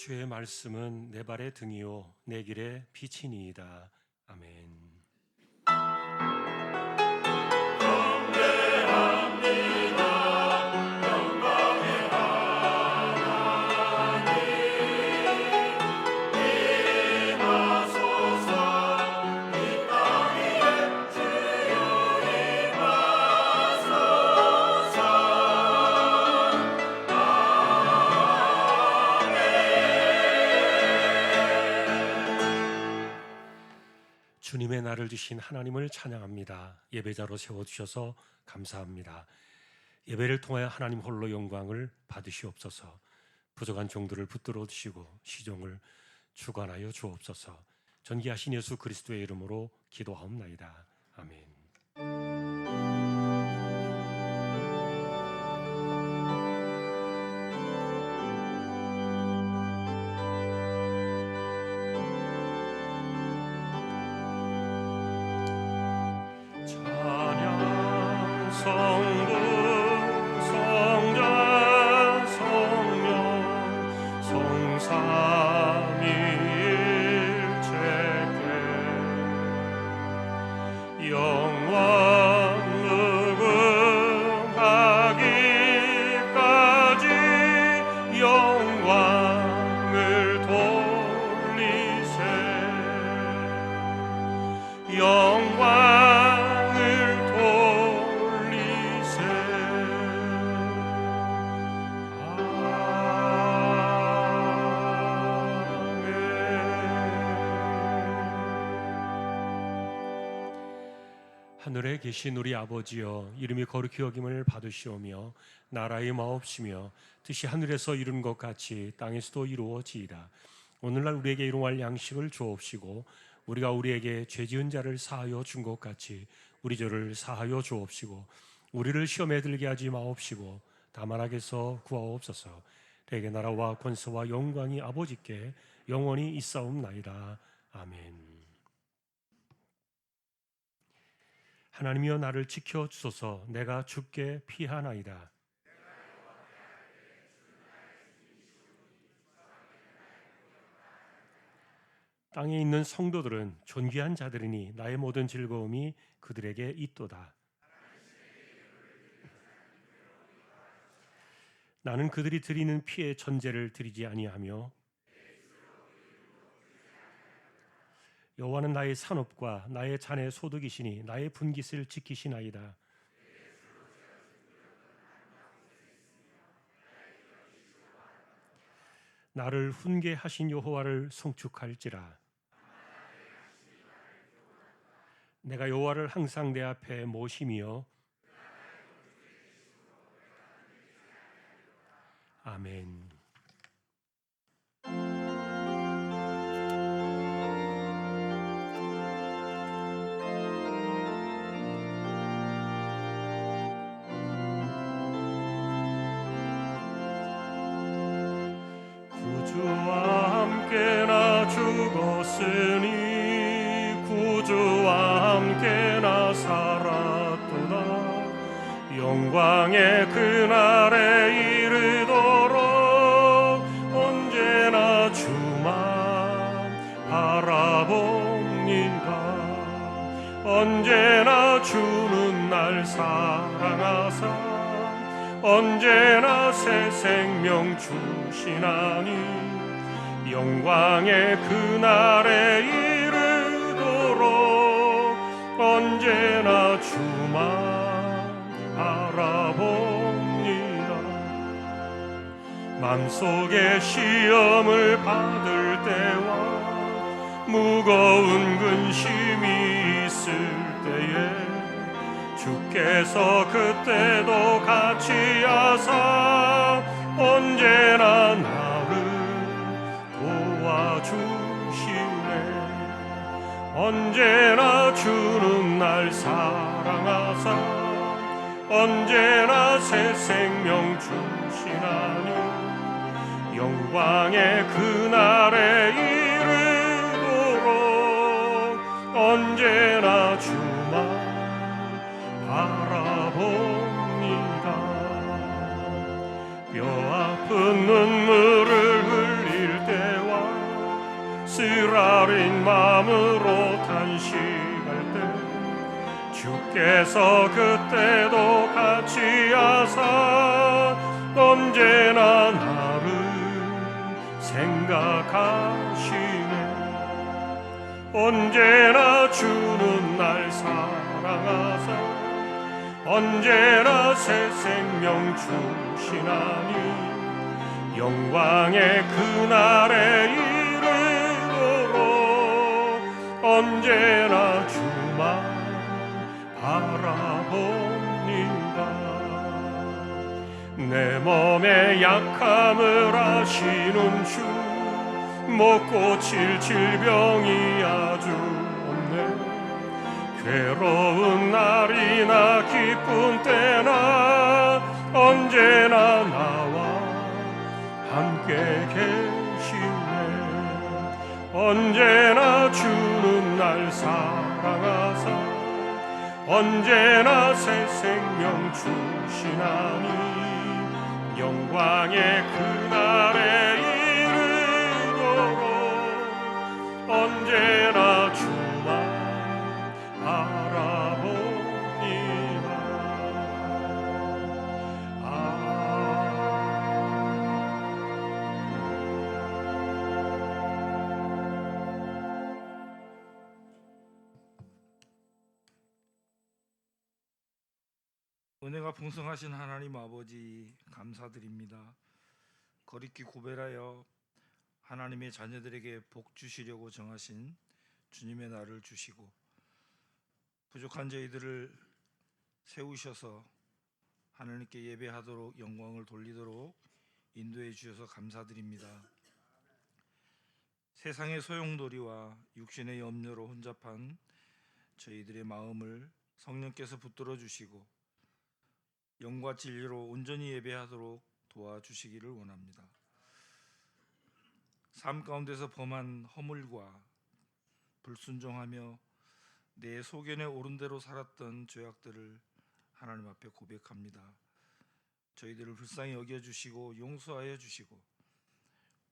주의 말씀은 내 발의 등이요 내 길의 빛이니이다. 아멘. 주님의 날을 주신 하나님을 찬양합니다. 예배자로 세워주셔서 감사합니다. 예배를 통하여 하나님 홀로 영광을 받으시옵소서. 부족한 종들을 붙들어 주시고 시종을 주관하여 주옵소서. 전기하신 예수 그리스도의 이름으로 기도하옵나이다. 아멘. 찬양 성부 성자 성령 성삼위일체께 영원 무궁하기까지 영광을 돌리세. 영광을 돌리세. 아멘. 하늘에 계신 우리 아버지여, 이름이 거룩히 여김을 받으시오며 나라의 마옵시며 뜻이 하늘에서 이룬 것 같이 땅에서도 이루어지이다. 오늘날 우리에게 일용할 양식을 주옵시고 우리가 우리에게 죄 지은 자를 사하여 준 것 같이 우리 죄를 사하여 주옵시고 우리를 시험에 들게 하지 마옵시고 다만 악에서 구하옵소서. 대개 나라와 권세와 영광이 아버지께 영원히 있사옵나이다. 아멘. 하나님이여 나를 지켜 주소서. 내가 주께 피하나이다. 땅에 있는 성도들은 존귀한 자들이니 나의 모든 즐거움이 그들에게 있도다. 나는 그들이 드리는 피의 전제를 드리지 아니하며 여호와는 나의 산업과 나의 잔의 소득이시니 나의 분깃을 지키시나이다. 나를 훈계하신 여호와를 송축할지라. 내가 여호와를 항상 내 앞에 모시며 아멘. 구주와 함께 나 죽었으니 구주와 함께 나 살았도다. 영광의 그날에 이르도록 언제나 주만 바라봅니다. 언제나 주는 날 사랑하사 언제나 새 생명 주시나니 영광의 그날에 이르도록 언제나 주만 바라봅니다. 맘속에 시험을 받을 때와 무거운 근심이 있을 때에 주께서 그때도 같이 하사 언제나 나를 도와주시네. 언제나 주는 날 사랑하사 언제나 새 생명 주시나니 영광의 그날에 이르도록 언제나 주만 바라봅니다. 뼈 아픈 눈물을 흘릴 때 참으로 탄식할 때 주께서 그때도 같이 하사 언제나 나를 생각하시네. 언제나 주는 날 사랑하사 언제나 새 생명 주시나니 영광의 그날에 이르도록 언제나 주만 바라봅니다. 내 몸의 약함을 아시는 주, 못 고칠 질병이 아주 없네. 괴로운 날이나 기쁜 때나 언제나 나와 함께 계시네. 언제나 주는 날 사랑하사 언제나 새 생명 주시나니 영광의 그날에 이르도록 언제나 주만 바라봅니다. 은혜가 풍성하신 하나님 아버지 감사드립니다. 거룩히 구별하여 하나님의 자녀들에게 복 주시려고 정하신 주님의 날을 주시고 부족한 저희들을 세우셔서 하나님께 예배하도록 영광을 돌리도록 인도해 주셔서 감사드립니다. 세상의 소용돌이와 육신의 염려로 혼잡한 저희들의 마음을 성령께서 붙들어 주시고 영과 진리로 온전히 예배하도록 도와주시기를 원합니다. 삶 가운데서 범한 허물과 불순종하며 내 소견에 오른 대로 살았던 죄악들을 하나님 앞에 고백합니다. 저희들을 불쌍히 여겨주시고 용서하여 주시고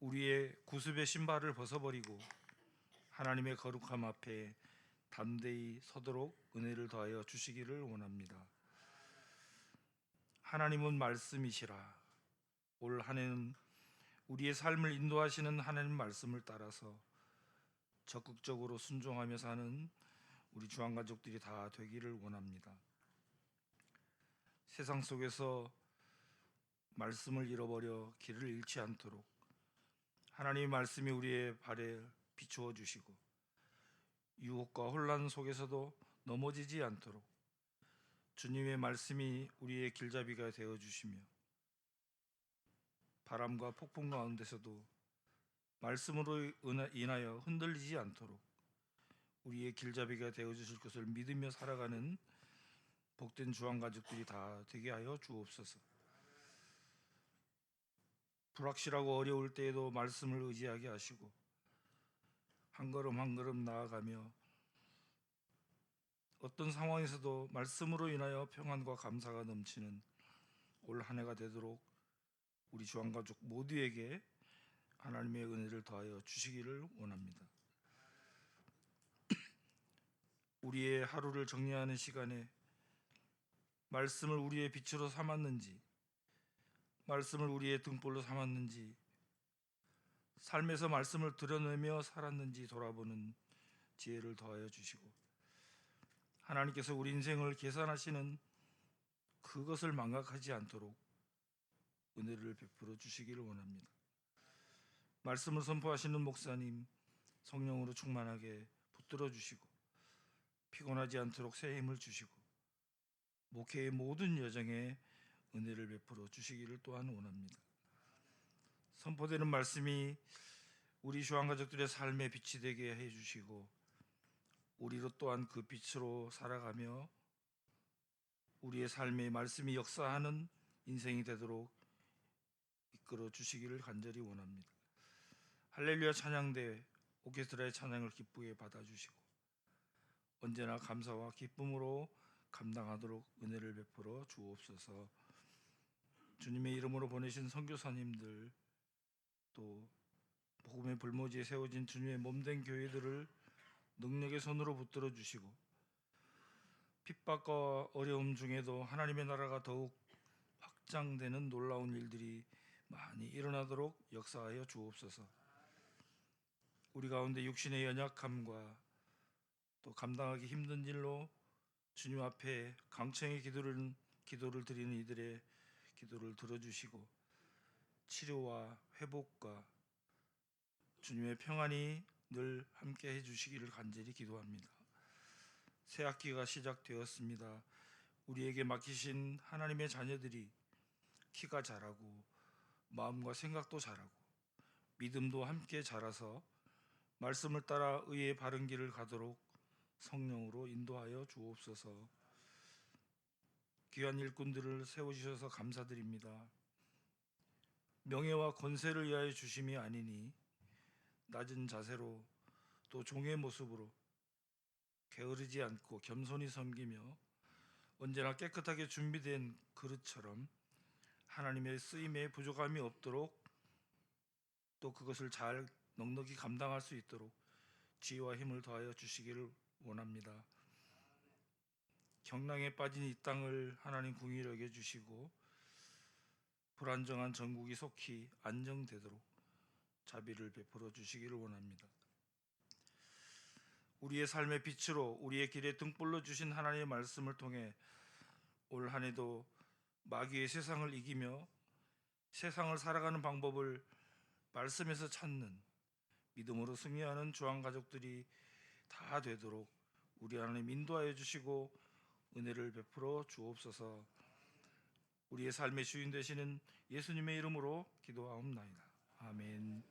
우리의 구습의 신발을 벗어버리고 하나님의 거룩함 앞에 담대히 서도록 은혜를 더하여 주시기를 원합니다. 하나님은 말씀이시라. 올 한 해는 우리의 삶을 인도하시는 하나님 말씀을 따라서 적극적으로 순종하며 사는 우리 주안가족들이 다 되기를 원합니다. 세상 속에서 말씀을 잃어버려 길을 잃지 않도록 하나님의 말씀이 우리의 발에 비추어 주시고 유혹과 혼란 속에서도 넘어지지 않도록 주님의 말씀이 우리의 길잡이가 되어주시며 바람과 폭풍 가운데서도 말씀으로 인하여 흔들리지 않도록 우리의 길잡이가 되어주실 것을 믿으며 살아가는 복된 주안가족들이 다 되게 하여 주옵소서. 불확실하고 어려울 때에도 말씀을 의지하게 하시고 한 걸음 한 걸음 나아가며 어떤 상황에서도 말씀으로 인하여 평안과 감사가 넘치는 올 한 해가 되도록 우리 주안가족 모두에게 하나님의 은혜를 더하여 주시기를 원합니다. 우리의 하루를 정리하는 시간에 말씀을 우리의 빛으로 삼았는지 말씀을 우리의 등불로 삼았는지 삶에서 말씀을 드러내며 살았는지 돌아보는 지혜를 더하여 주시고 하나님께서 우리 인생을 계산하시는 그것을 망각하지 않도록 은혜를 베풀어 주시기를 원합니다. 말씀을 선포하시는 목사님 성령으로 충만하게 붙들어 주시고 피곤하지 않도록 새 힘을 주시고 목회의 모든 여정에 은혜를 베풀어 주시기를 또한 원합니다. 선포되는 말씀이 우리 주안가족들의 삶의 빛이 되게 해주시고 우리로 또한 그 빛으로 살아가며 우리의 삶의 말씀이 역사하는 인생이 되도록 이끌어 주시기를 간절히 원합니다. 할렐루야 찬양대 오케스트라의 찬양을 기쁘게 받아주시고 언제나 감사와 기쁨으로 감당하도록 은혜를 베풀어 주옵소서. 주님의 이름으로 보내신 선교사님들 또 복음의 불모지에 세워진 주님의 몸된 교회들을 능력의 손으로 붙들어 주시고 핍박과 어려움 중에도 하나님의 나라가 더욱 확장되는 놀라운 일들이 많이 일어나도록 역사하여 주옵소서. 우리 가운데 육신의 연약함과 또 감당하기 힘든 일로 주님 앞에 강청의 기도를 드리는 이들의 기도를 들어주시고 치료와 회복과 주님의 평안이 늘 함께 해주시기를 간절히 기도합니다. 새 학기가 시작되었습니다. 우리에게 맡기신 하나님의 자녀들이 키가 자라고 마음과 생각도 자라고 믿음도 함께 자라서 말씀을 따라 의의 바른 길을 가도록 성령으로 인도하여 주옵소서. 귀한 일꾼들을 세워주셔서 감사드립니다. 명예와 권세를 위하여 주심이 아니니 낮은 자세로 또 종의 모습으로 게으르지 않고 겸손히 섬기며 언제나 깨끗하게 준비된 그릇처럼 하나님의 쓰임에 부족함이 없도록 또 그것을 잘 넉넉히 감당할 수 있도록 지혜와 힘을 더하여 주시기를 원합니다. 경랑에 빠진 이 땅을 하나님 긍휼히 여겨 주시고 불안정한 전국이 속히 안정되도록 자비를 베풀어 주시기를 원합니다. 우리의 삶의 빛으로 우리의 길에 등불로 주신 하나님의 말씀을 통해 올 한 해도 마귀의 세상을 이기며 세상을 살아가는 방법을 말씀에서 찾는 믿음으로 승리하는 주한 가족들이 다 되도록 우리 하나님 인도하여 주시고 은혜를 베풀어 주옵소서. 우리의 삶의 주인 되시는 예수님의 이름으로 기도하옵나이다. 아멘.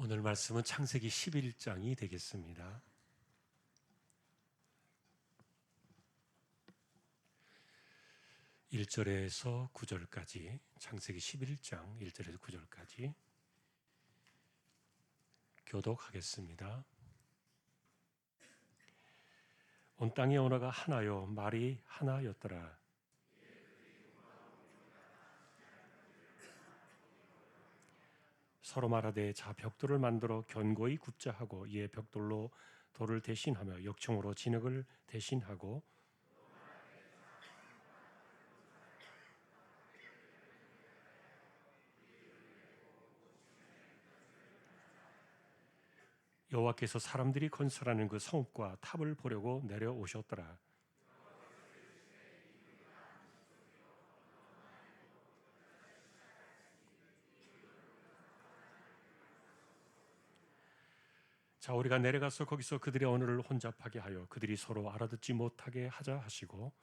오늘 말씀은 창세기 11장이 되겠습니다. 1절에서 9절까지, 창세기 11장 1절에서 9절까지 교독하겠습니다. 온 땅의 언어가 하나요 말이 하나였더라. 서로 말하되 자 벽돌을 만들어 견고히 굽자 하고 이에 벽돌로 돌을 대신하며 역청으로 진흙을 대신하고 여호와께서 사람들이 건설하는 그 성읍과 탑을 보려고 내려오셨더라. 자 우리가 내려가서 거기서 그들의 언어를 혼잡하게 하여 그들이 서로 알아듣지 못하게 하자 하시고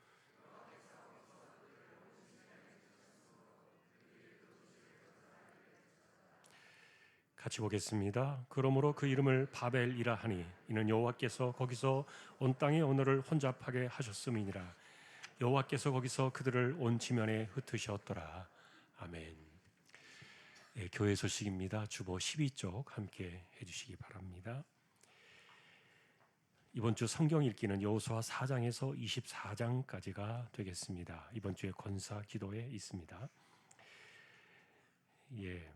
같이 보겠습니다. 그러므로 그 이름을 바벨이라 하니 이는 여호와께서 거기서 온 땅의 언어를 혼잡하게 하셨음이니라. 여호와께서 거기서 그들을 온 지면에 흩으셨더라. 아멘. 예, 교회 소식입니다. 주보 12쪽 함께 해주시기 바랍니다. 이번 주 성경 읽기는 여호수아 4장에서 24장까지가 되겠습니다. 이번 주에 권사 기도에 있습니다. 예.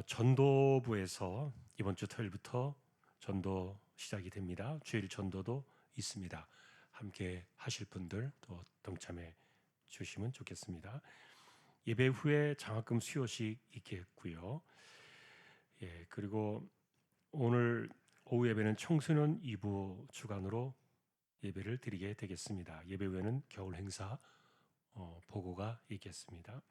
전도부에서 이번 주 토요일부터 전도 시작이 됩니다. 주일 전도도 있습니다. 함께 하실 분들 또 동참해 주시면 좋겠습니다. 예배 후에 장학금 수여식 있겠고요. 예, 그리고 오늘 오후 예배는 청소년 2부 주간으로 예배를 드리게 되겠습니다. 예배 후에는 겨울 행사 보고가 있겠습니다.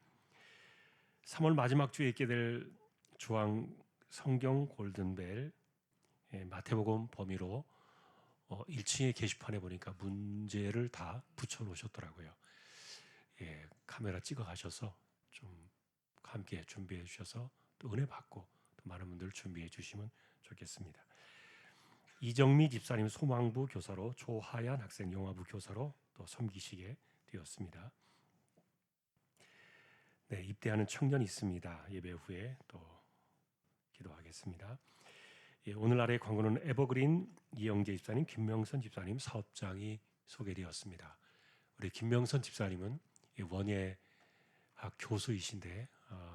3월 마지막 주에 있게 될 주황 성경 골든벨 마태복음 범위로 1층의 게시판에 보니까 문제를 다 붙여 놓으셨더라고요. 예, 카메라 찍어 가셔서 좀 함께 준비해 주셔서 또 은혜 받고 또 많은 분들 준비해 주시면 좋겠습니다. 이정미 집사님 소망부 교사로, 조하얀 학생 영화부 교사로 또 섬기시게 되었습니다. 네, 입대하는 청년이 있습니다. 예배 후에 또 기도하겠습니다. 예, 오늘날의 광고는 에버그린 이영재 집사님, 김명선 집사님 사업장이 소개되었습니다. 우리 김명선 집사님은 원예 교수이신데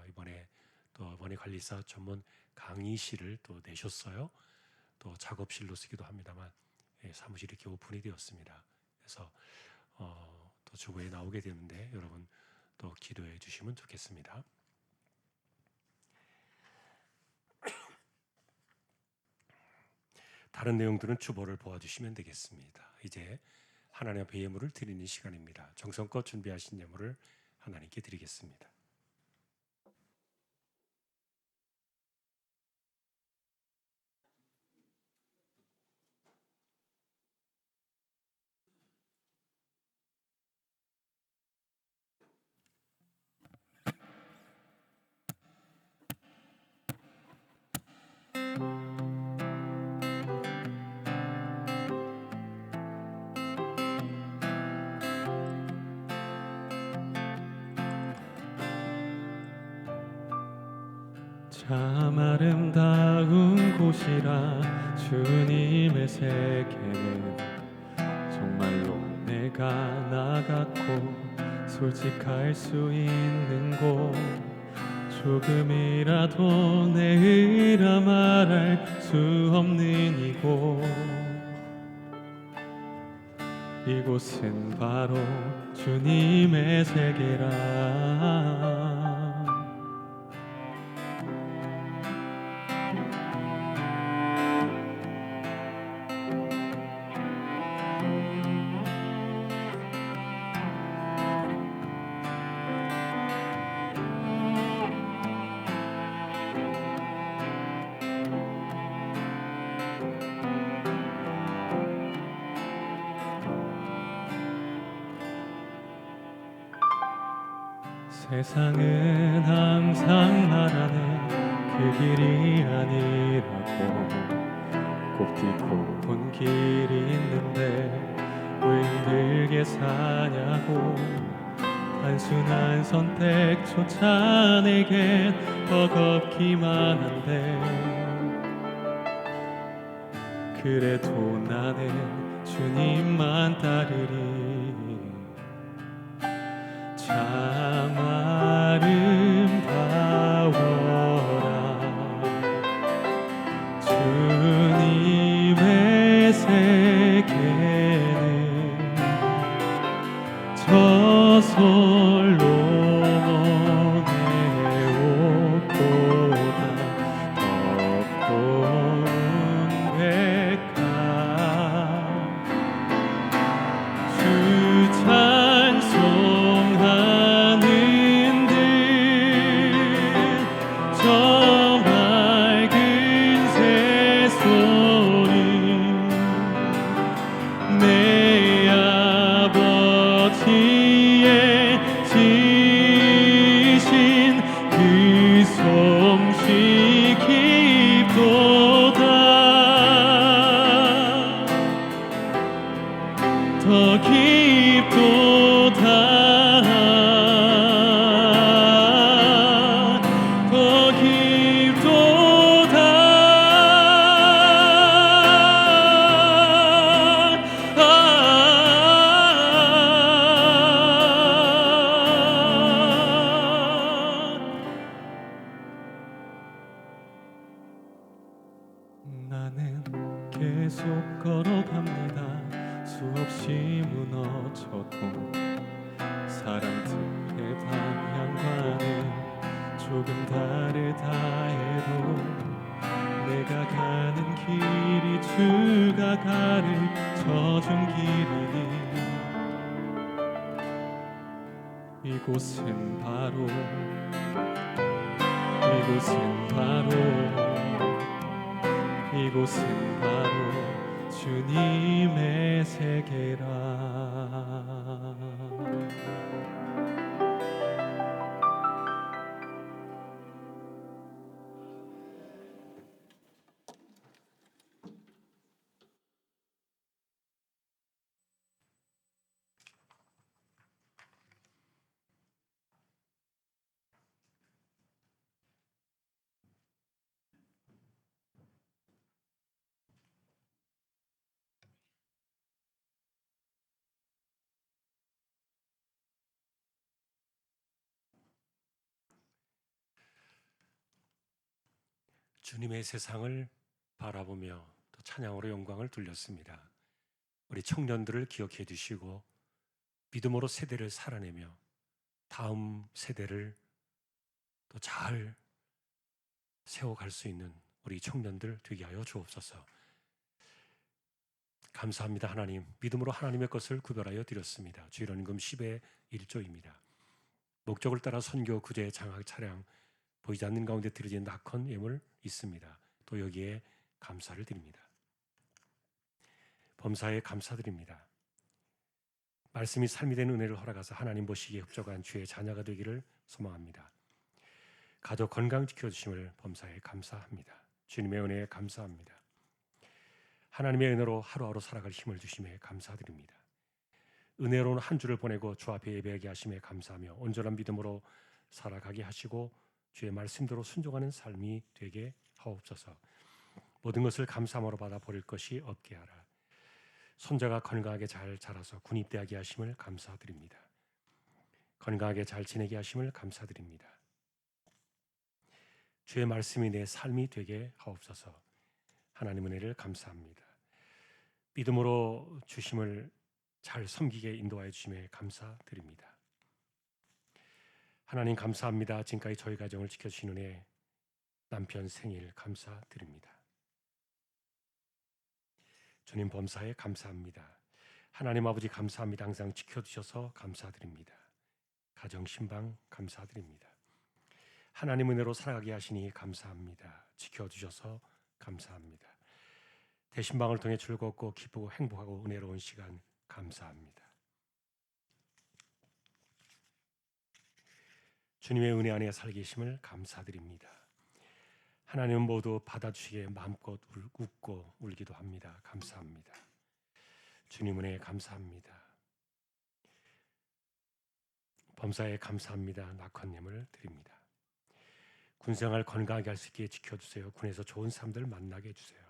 이번에 또 원예관리사 전문 강의실을 또 내셨어요. 또 작업실로 쓰기도 합니다만 사무실이 이렇게 오픈이 되었습니다. 그래서 또 주부에 나오게 되는데 여러분 또 기도해 주시면 좋겠습니다. 다른 내용들은 주보를 보아주시면 되겠습니다. 이제 하나님 앞에 예물을 드리는 시간입니다. 정성껏 준비하신 예물을 하나님께 드리겠습니다. 참 아름다운 곳이라 주님의 세계는 정말로 내가 나갔고 솔직할 수 있는 곳 조금이라도 내 의라 말할 수 없는 이곳은 바로 주님의 세계라 세상은 항상 말하네 그 길이 아니라고 곱디고 본 길이 있는데 왜 힘들게 사냐고 단순한 선택조차 내겐 버겁기만 한데 그래도 나는 주님만 따르리 참 아름다워라 주님의 세계는 저 솔로몬의 옷보다 더 고운백한 주 찬송하는 듯 저 맑은 새소리 내 아버지의 지신 그 솜씨 깊도다 더 깊도다 더 깊도다 나는 계속 걸어갑니다 수없이 무너져도 사람들의 방향과는 조금 다르다 해도 내가 가는 길이 주가 가르쳐준 길이니 이곳은 바로 주님의 세계라 주님의 세상을 바라보며 또 찬양으로 영광을 돌렸습니다. 우리 청년들을 기억해 주시고 믿음으로 세대를 살아내며 다음 세대를 또 잘 세워갈 수 있는 우리 청년들 되게 하여 주옵소서. 감사합니다. 하나님, 믿음으로 하나님의 것을 구별하여 드렸습니다. 주일원금 10의 1조입니다. 목적을 따라 선교, 구제, 장학, 차량 보이지 않는 가운데 드려진 낙헌 예물 있습니다. 또 여기에 감사를 드립니다. 범사에 감사드립니다. 말씀이 삶이 되는 은혜를 허락하사 하나님 보시기에 흡족한 주의 자녀가 되기를 소망합니다. 가족 건강 지켜주심을 범사에 감사합니다. 주님의 은혜에 감사합니다. 하나님의 은혜로 하루하루 살아갈 힘을 주심에 감사드립니다. 은혜로운 한 주를 보내고 주 앞에 예배하게 하심에 감사하며 온전한 믿음으로 살아가게 하시고 주의 말씀대로 순종하는 삶이 되게 하옵소서. 모든 것을 감사함으로 받아 버릴 것이 없게 하라. 손자가 건강하게 잘 자라서 군입대하게 하심을 감사드립니다. 건강하게 잘 지내게 하심을 감사드립니다. 주의 말씀이 내 삶이 되게 하옵소서. 하나님 은혜를 감사합니다. 믿음으로 주심을 잘 섬기게 인도하여 주심에 감사드립니다. 하나님 감사합니다. 지금까지 저희 가정을 지켜주신 은혜, 남편 생일 감사드립니다. 주님 범사에 감사합니다. 하나님 아버지 감사합니다. 항상 지켜주셔서 감사드립니다. 가정 신방 감사드립니다. 하나님 은혜로 살아가게 하시니 감사합니다. 지켜주셔서 감사합니다. 대신방을 통해 즐겁고 기쁘고 행복하고 은혜로운 시간 감사합니다. 주님의 은혜 안에 살게 하심을 감사드립니다. 하나님은 모두 받아주시기에 마음껏 웃고 울기도 합니다. 감사합니다. 주님 은혜에 감사합니다. 범사에 감사합니다. 낙헌님을 드립니다. 군생활 건강하게 할 수 있게 지켜주세요. 군에서 좋은 사람들 만나게 해주세요.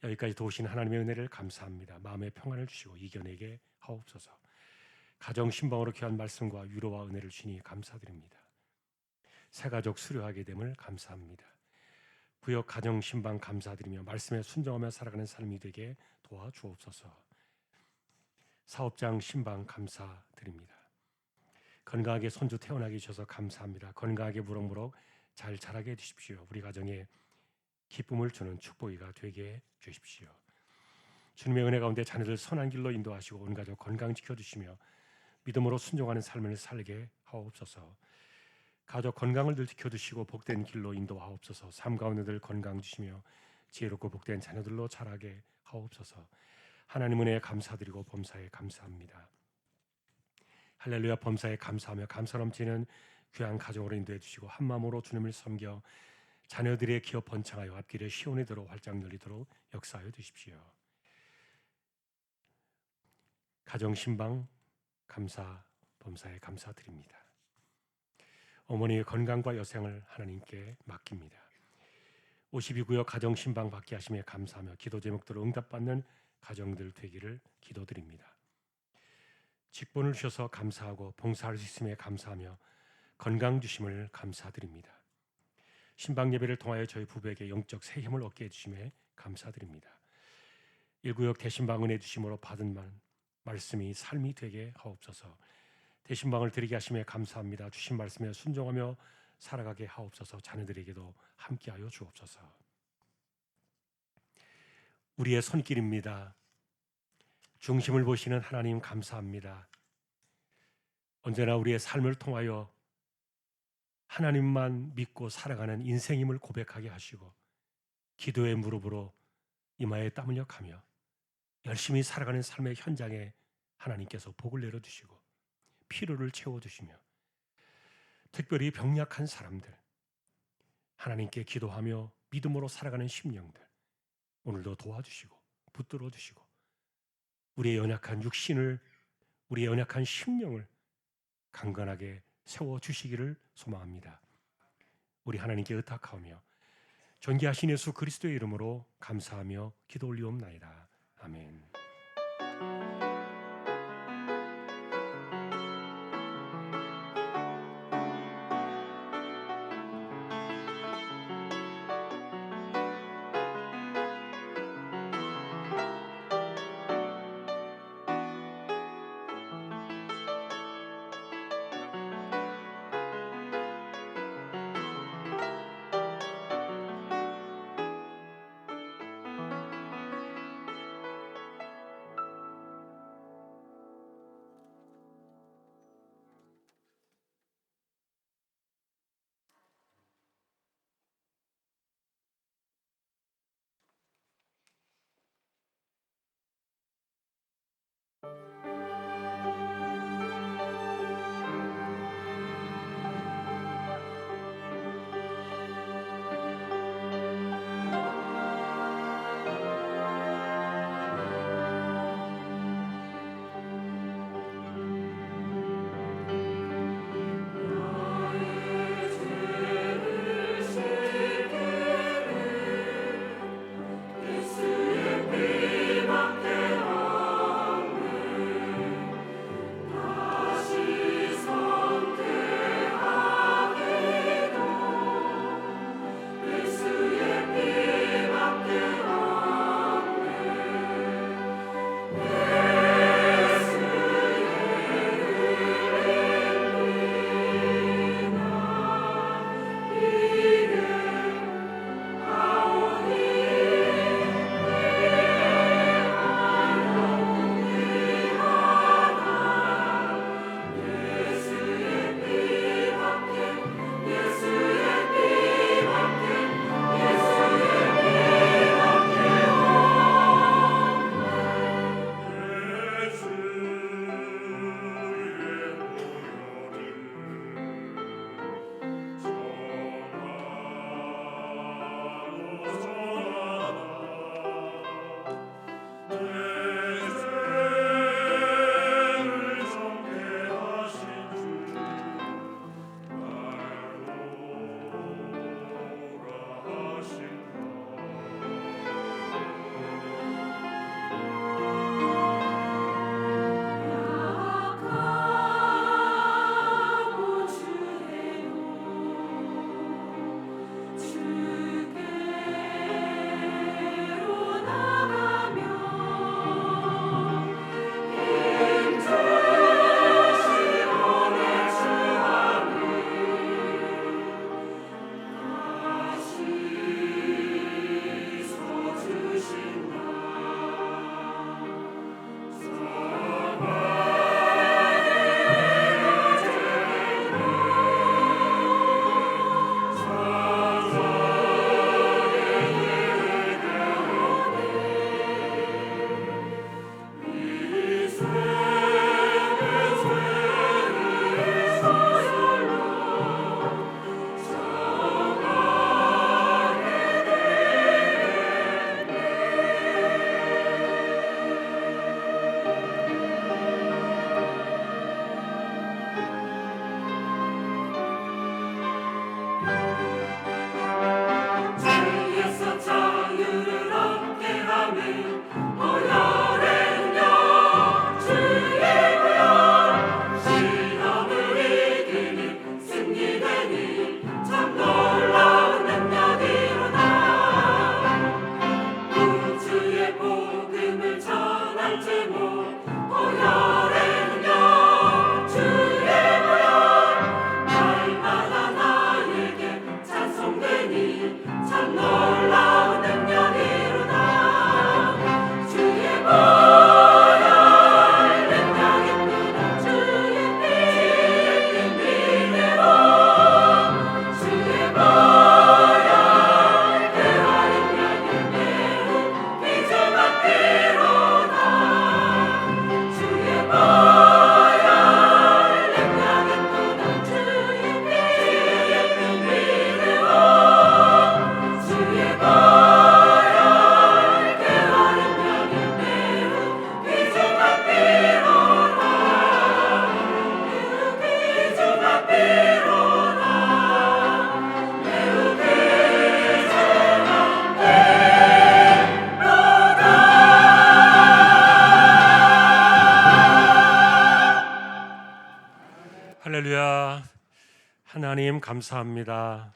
여기까지 도우신 하나님의 은혜를 감사합니다. 마음의 평안을 주시고 이겨내게 하옵소서. 가정 신방으로 귀한 말씀과 위로와 은혜를 주니 감사드립니다. 새가족 수료하게 됨을 감사합니다. 부역 가정 신방 감사드리며 말씀에 순종하며 살아가는 삶이 되게 도와주옵소서. 사업장 신방 감사드립니다. 건강하게 손주 태어나게 해주셔서 감사합니다. 건강하게 무럭무럭 잘 자라게 해주십시오. 우리 가정에 기쁨을 주는 축복이가 되게 해주십시오. 주님의 은혜 가운데 자녀들 선한 길로 인도하시고 온 가족 건강 지켜주시며 믿음으로 순종하는 삶을 살게 하옵소서. 가족 건강을 늘 지켜주시고 복된 길로 인도하옵소서. 삶 가운데 늘 건강 주시며 지혜롭고 복된 자녀들로 자라게 하옵소서. 하나님 은혜에 감사드리고 범사에 감사합니다. 할렐루야. 범사에 감사하며 감사 넘치는 귀한 가정으로 인도해 주시고 한 마음으로 주님을 섬겨 자녀들의 기업 번창하여 앞길에 시온의 도로 활짝 열리도록 역사하여 주십시오. 가정 신방 감사 범사에 감사드립니다. 어머니의 건강과 여생을 하나님께 맡깁니다. 52구역 가정 신방 받게 하심에 감사하며 기도 제목대로 응답받는 가정들 되기를 기도드립니다. 직분을 주셔서 감사하고 봉사할 수 있음에 감사하며 건강 주심을 감사드립니다. 신방 예배를 통하여 저희 부부에게 영적 새 힘을 얻게 해주심에 감사드립니다. 1구역 대신방 은혜 주심으로 받은 말씀이 삶이 되게 하옵소서. 대신방을 드리게 하심에 감사합니다. 주신 말씀에 순종하며 살아가게 하옵소서. 자녀들에게도 함께하여 주옵소서. 우리의 손길입니다. 중심을 보시는 하나님 감사합니다. 언제나 우리의 삶을 통하여 하나님만 믿고 살아가는 인생임을 고백하게 하시고 기도의 무릎으로 이마에 땀 흘려가며 열심히 살아가는 삶의 현장에 하나님께서 복을 내려주시고 피로를 채워주시며 특별히 병약한 사람들 하나님께 기도하며 믿음으로 살아가는 심령들 오늘도 도와주시고 붙들어 주시고 우리의 연약한 육신을 우리의 연약한 심령을 강건하게 세워주시기를 소망합니다. 우리 하나님께 의탁하며 존귀하신 예수 그리스도의 이름으로 감사하며 기도 올리옵나이다. 아멘. 하나님 감사합니다.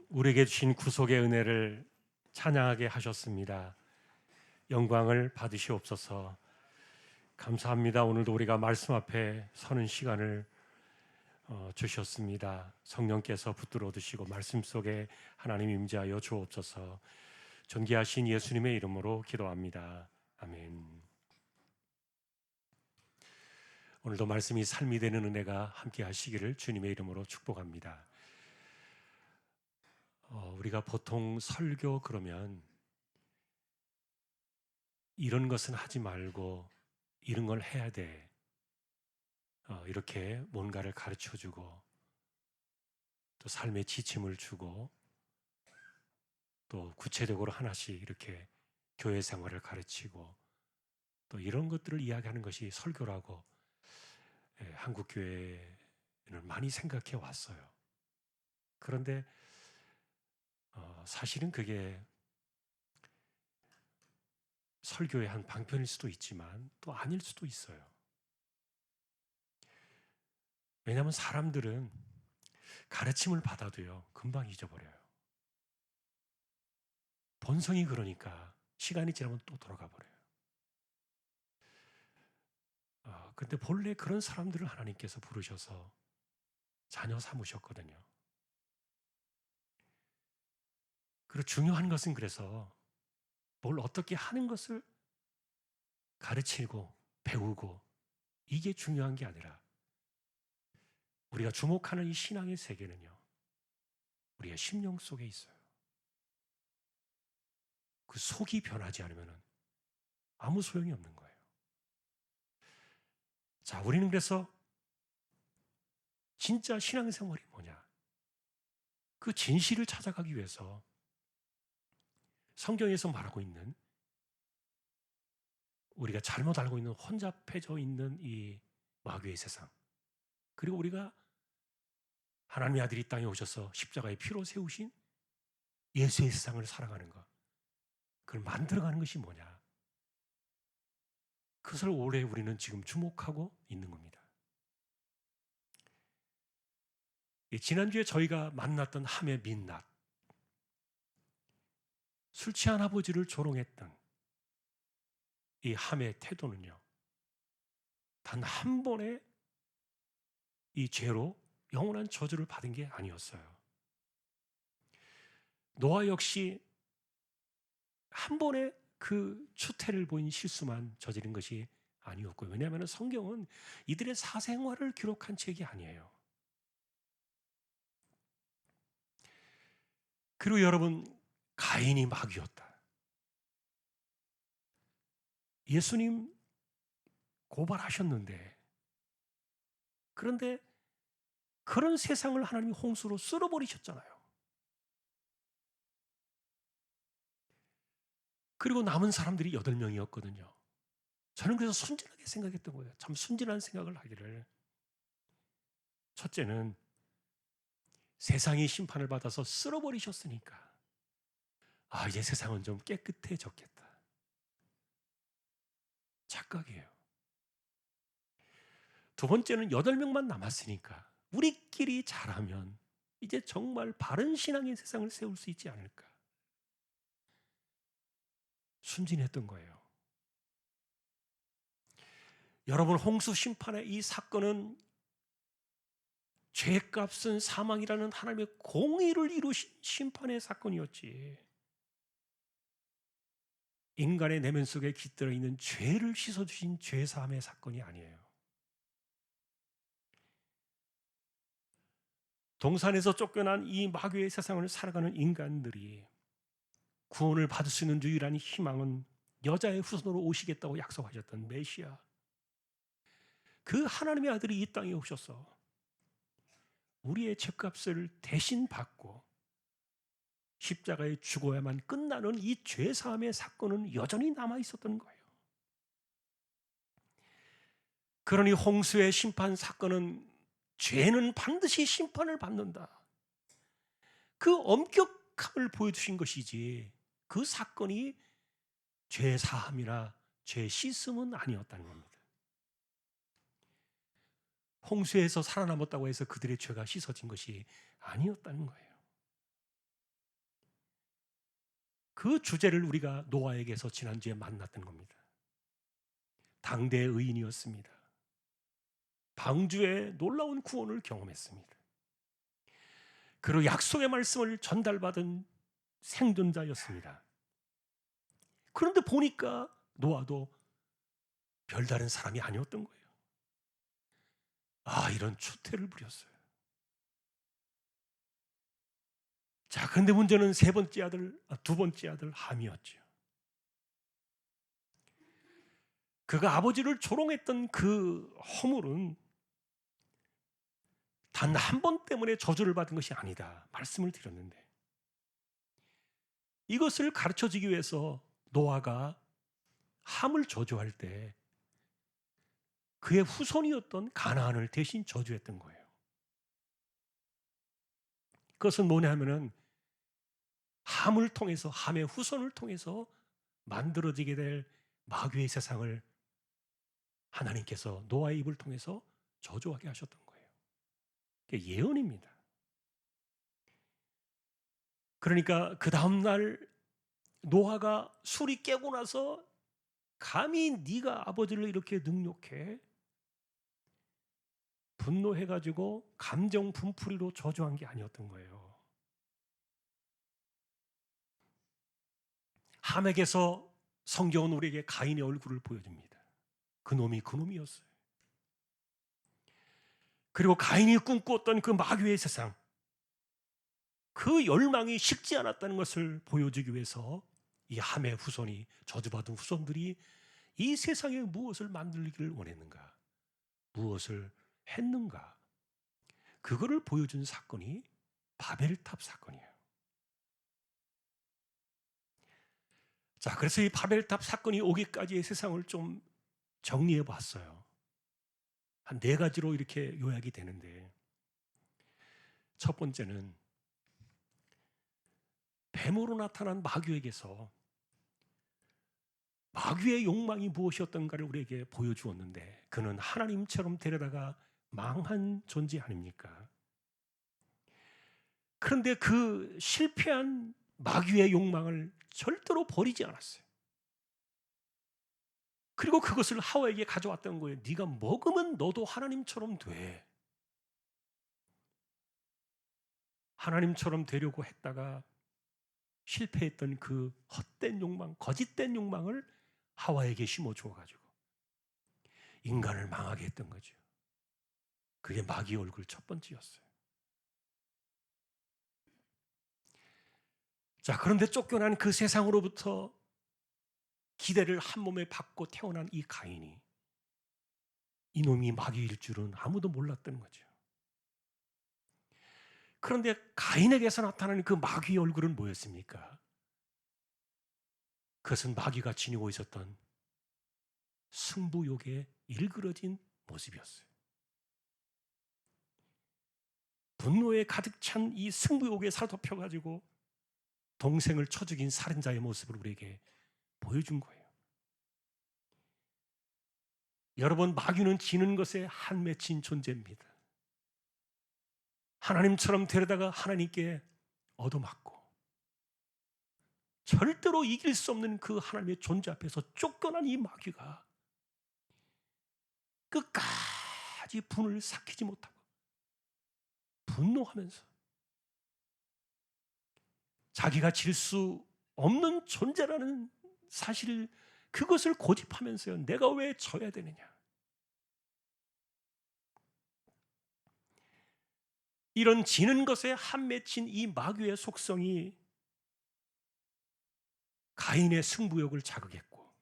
우리에게 주신 구속의 은혜를 찬양하게 하셨습니다. 영광을 받으시옵소서. 감사합니다. 오늘도 우리가 말씀 앞에 서는 시간을 주셨습니다. 성령께서 붙들어 두시고 말씀 속에 하나님 임재하여 주옵소서. 존귀하신 예수님의 이름으로 기도합니다. 아멘. 오늘도 말씀이 삶이 되는 은혜가 함께 하시기를 주님의 이름으로 축복합니다. 우리가 보통 설교 그러면 이런 것은 하지 말고 이런 걸 해야 돼. 이렇게 뭔가를 가르쳐주고 또 삶의 지침을 주고 또 구체적으로 하나씩 이렇게 교회 생활을 가르치고 또 이런 것들을 이야기하는 것이 설교라고 한국 교회는 많이 생각해 왔어요. 그런데 사실은 그게 설교의 한 방편일 수도 있지만 또 아닐 수도 있어요. 왜냐하면 사람들은 가르침을 받아도요 금방 잊어버려요. 본성이 그러니까 시간이 지나면 또 돌아가 버려요. 그런데 본래 그런 사람들을 하나님께서 부르셔서 자녀 삼으셨거든요. 그리고 중요한 것은 그래서 뭘 어떻게 하는 것을 가르치고 배우고 이게 중요한 게 아니라 우리가 주목하는 이 신앙의 세계는요 우리의 심령 속에 있어요. 그 속이 변하지 않으면 아무 소용이 없는 거예요. 자, 우리는 그래서 진짜 신앙생활이 뭐냐? 그 진실을 찾아가기 위해서 성경에서 말하고 있는 우리가 잘못 알고 있는 혼잡해져 있는 이 마귀의 세상, 그리고 우리가 하나님의 아들이 이 땅에 오셔서 십자가의 피로 세우신 예수의 세상을 살아가는 것, 그걸 만들어가는 것이 뭐냐? 그것을 올해 우리는 지금 주목하고 있는 겁니다. 지난주에 저희가 만났던 함의 민낯, 술 취한 아버지를 조롱했던 이 함의 태도는요 단 한 번의 이 죄로 영원한 저주를 받은 게 아니었어요. 노아 역시 한 번의 그 추태를 보인 실수만 저지른 것이 아니었고요. 왜냐하면 성경은 이들의 사생활을 기록한 책이 아니에요. 그리고 여러분, 가인이 마귀였다. 예수님 고발하셨는데, 그런데 그런 세상을 하나님이 홍수로 쓸어버리셨잖아요. 그리고 남은 사람들이 8명이었거든요. 저는 그래서 순진하게 생각했던 거예요. 참 순진한 생각을 하기를. 첫째는 세상이 심판을 받아서 쓸어버리셨으니까 이제 세상은 좀 깨끗해졌겠다. 착각이에요. 두 번째는 8명만 남았으니까 우리끼리 잘하면 이제 정말 바른 신앙의 세상을 세울 수 있지 않을까. 순진했던 거예요. 여러분, 홍수 심판의 이 사건은 죄값은 사망이라는 하나님의 공의를 이루신 심판의 사건이었지, 인간의 내면 속에 깃들어 있는 죄를 씻어주신 죄사함의 사건이 아니에요. 동산에서 쫓겨난 이 마귀의 세상을 살아가는 인간들이 구원을 받을 수 있는 유일한 희망은 여자의 후손으로 오시겠다고 약속하셨던 메시아, 그 하나님의 아들이 이 땅에 오셔서 우리의 죄값을 대신 받고 십자가에 죽어야만 끝나는 이 죄사함의 사건은 여전히 남아 있었던 거예요. 그러니 홍수의 심판 사건은 죄는 반드시 심판을 받는다, 그 엄격함을 보여주신 것이지 그 사건이 죄사함이나 죄 씻음은 아니었다는 겁니다. 홍수에서 살아남았다고 해서 그들의 죄가 씻어진 것이 아니었다는 거예요. 그 주제를 우리가 노아에게서 지난주에 만났던 겁니다. 당대의 의인이었습니다. 방주의 놀라운 구원을 경험했습니다. 그리고 약속의 말씀을 전달받은 생존자였습니다. 그런데 보니까 노아도 별다른 사람이 아니었던 거예요. 이런 추태를 부렸어요. 자, 그런데 문제는 두 번째 아들 함이었죠. 그가 아버지를 조롱했던 그 허물은 단 한 번 때문에 저주를 받은 것이 아니다 말씀을 드렸는데, 이것을 가르쳐주기 위해서 노아가 함을 저주할 때 그의 후손이었던 가나안을 대신 저주했던 거예요. 그것은 뭐냐 하면은 함을 통해서, 함의 후손을 통해서 만들어지게 될 마귀의 세상을 하나님께서 노아의 입을 통해서 저주하게 하셨던 거예요. 그게 예언입니다. 그러니까 그 다음날 노아가 술이 깨고 나서 감히 네가 아버지를 이렇게 능욕해, 분노해가지고 감정 분풀이로 저주한 게 아니었던 거예요. 함에게서 성경은 우리에게 가인의 얼굴을 보여줍니다. 그놈이 그놈이었어요. 그리고 가인이 꿈꾸었던 그 마귀의 세상, 그 열망이 식지 않았다는 것을 보여주기 위해서 이 함의 후손이, 저주받은 후손들이 이 세상에 무엇을 만들기를 원했는가, 무엇을 했는가, 그거를 보여준 사건이 바벨탑 사건이에요. 자, 그래서 이 바벨탑 사건이 오기까지의 세상을 좀 정리해 봤어요. 한 4가지로 이렇게 요약이 되는데, 첫 번째는 뱀으로 나타난 마귀에게서 마귀의 욕망이 무엇이었던가를 우리에게 보여주었는데, 그는 하나님처럼 데려다가 망한 존재 아닙니까? 그런데 그 실패한 마귀의 욕망을 절대로 버리지 않았어요. 그리고 그것을 하와에게 가져왔던 거예요. 네가 먹으면 너도 하나님처럼 돼. 하나님처럼 되려고 했다가 실패했던 그 헛된 욕망, 거짓된 욕망을 하와에게 심어 주어가지고 인간을 망하게 했던 거죠. 그게 마귀의 얼굴 첫 번째였어요. 자, 그런데 쫓겨난 그 세상으로부터 기대를 한 몸에 받고 태어난 이 가인이 이놈이 마귀일 줄은 아무도 몰랐던 거죠. 그런데 가인에게서 나타나는 그 마귀의 얼굴은 뭐였습니까? 그것은 마귀가 지니고 있었던 승부욕에 일그러진 모습이었어요. 분노에 가득 찬 이 승부욕에 사로잡혀가지고 동생을 쳐 죽인 살인자의 모습을 우리에게 보여준 거예요. 여러분, 마귀는 지는 것에 한 맺힌 존재입니다. 하나님처럼 데려다가 하나님께 얻어맞고 절대로 이길 수 없는 그 하나님의 존재 앞에서 쫓겨난 이 마귀가 끝까지 분을 삭히지 못하고 분노하면서 자기가 질 수 없는 존재라는 사실, 그것을 고집하면서요, 내가 왜 져야 되느냐, 이런 지는 것에 한 맺힌 이 마귀의 속성이 가인의 승부욕을 자극했고,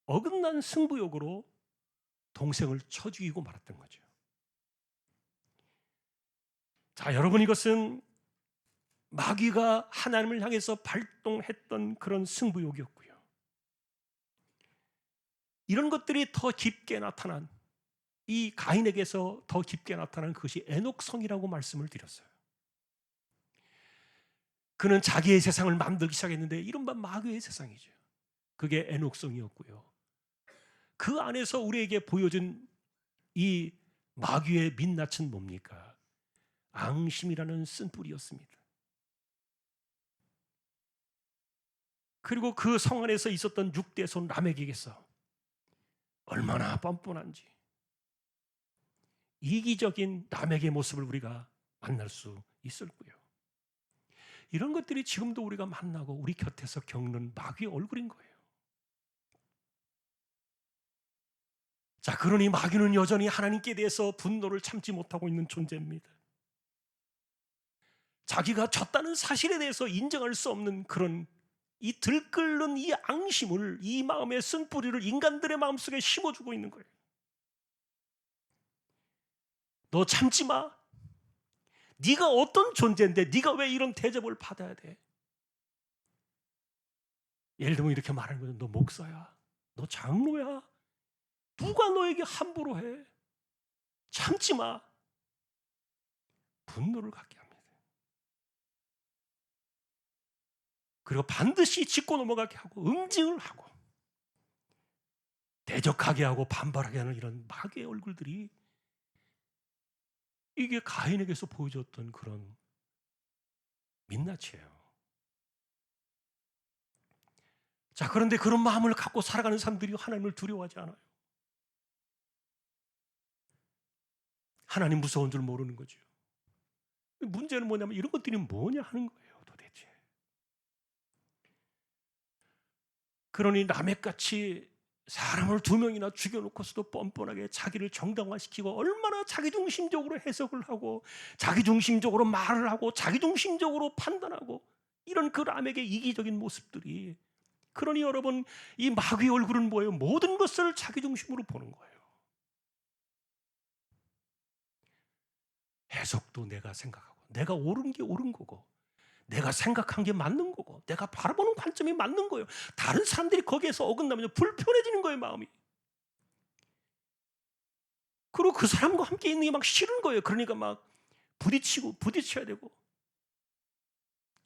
어긋난 승부욕으로 동생을 쳐 죽이고 말았던 거죠. 자, 여러분, 이것은 마귀가 하나님을 향해서 발동했던 그런 승부욕이었고요. 이런 것들이 더 깊게 나타난, 이 가인에게서 더 깊게 나타난 그것이 에녹성이라고 말씀을 드렸어요. 그는 자기의 세상을 만들기 시작했는데 이른바 마귀의 세상이죠. 그게 에녹성이었고요. 그 안에서 우리에게 보여준 이 마귀의 민낯은 뭡니까? 앙심이라는 쓴뿌리였습니다. 그리고 그 성 안에서 있었던 6대손 라멕에게서 얼마나 뻔뻔한지 이기적인 라멕의 모습을 우리가 만날 수 있을 거예요. 이런 것들이 지금도 우리가 만나고 우리 곁에서 겪는 마귀의 얼굴인 거예요. 자, 그러니 마귀는 여전히 하나님께 대해서 분노를 참지 못하고 있는 존재입니다. 자기가 졌다는 사실에 대해서 인정할 수 없는 그런 이 들끓는 이 앙심을, 이 마음의 쓴뿌리를 인간들의 마음속에 심어주고 있는 거예요. 너 참지 마. 네가 어떤 존재인데 네가 왜 이런 대접을 받아야 돼? 예를 들면 이렇게 말하는 거죠. 너 목사야, 너 장로야, 누가 너에게 함부로 해? 참지 마. 분노를 갖게 합니다. 그리고 반드시 짚고 넘어가게 하고 응징을 하고 대적하게 하고 반발하게 하는 이런 마귀의 얼굴들이, 이게 가인에게서 보여줬던 그런 민낯이에요. 자, 그런데 그런 마음을 갖고 살아가는 사람들이 하나님을 두려워하지 않아요. 하나님 무서운 줄 모르는 거죠. 문제는 뭐냐면 이런 것들이 뭐냐 하는 거예요, 도대체. 그러니 라멕같이 사람을 2명이나 죽여놓고서도 뻔뻔하게 자기를 정당화시키고 얼마나 자기중심적으로 해석을 하고 자기중심적으로 말을 하고 자기중심적으로 판단하고 이런 그 라멕의 이기적인 모습들이, 그러니 여러분, 이 마귀의 얼굴은 뭐예요? 모든 것을 자기중심으로 보는 거예요. 해석도 내가 생각하고 내가 옳은 게 옳은 거고 내가 생각한 게 맞는 거고 내가 바라보는 관점이 맞는 거예요. 다른 사람들이 거기에서 어긋나면 불편해지는 거예요, 마음이. 그리고 그 사람과 함께 있는 게 막 싫은 거예요. 그러니까 막 부딪혀야 되고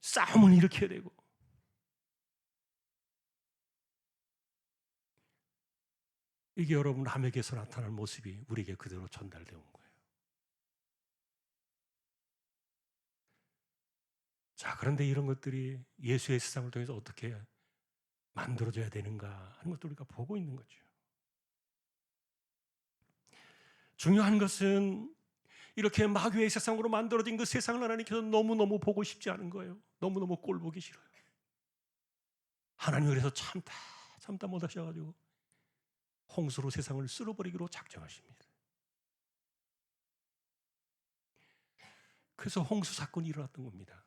싸움을 일으켜야 되고. 이게 여러분 라멕에서 나타난 모습이 우리에게 그대로 전달되어 온 거예요. 자, 그런데 이런 것들이 예수의 세상을 통해서 어떻게 만들어져야 되는가 하는 것도 우리가 보고 있는 거죠. 중요한 것은 이렇게 마귀의 세상으로 만들어진 그 세상을 하나님께서 너무너무 보고 싶지 않은 거예요. 너무너무 꼴 보기 싫어요. 하나님이 그래서 참다 못하셔가지고 홍수로 세상을 쓸어버리기로 작정하십니다. 그래서 홍수 사건이 일어났던 겁니다.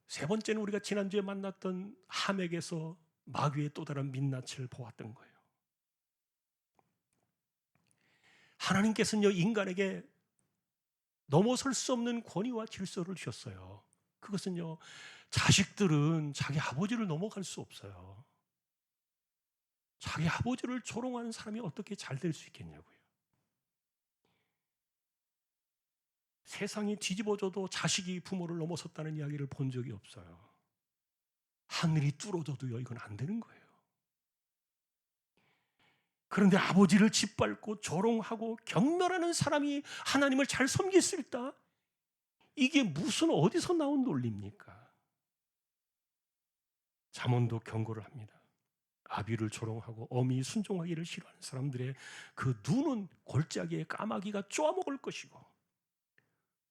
세 번째는 우리가 지난주에 만났던 하멕에서 마귀의 또 다른 민낯을 보았던 거예요. 하나님께서는요, 인간에게 넘어설 수 없는 권위와 질서를 주셨어요. 그것은요, 자식들은 자기 아버지를 넘어갈 수 없어요. 자기 아버지를 조롱하는 사람이 어떻게 잘 될 수 있겠냐고요. 세상이 뒤집어져도 자식이 부모를 넘어섰다는 이야기를 본 적이 없어요. 하늘이 뚫어져도요, 이건 안 되는 거예요. 그런데 아버지를 짓밟고 조롱하고 경멸하는 사람이 하나님을 잘 섬길 수 있다? 이게 무슨 어디서 나온 논리입니까? 잠언도 경고를 합니다. 아비를 조롱하고 어미 순종하기를 싫어하는 사람들의 그 눈은 골짜기에 까마귀가 쪼아먹을 것이고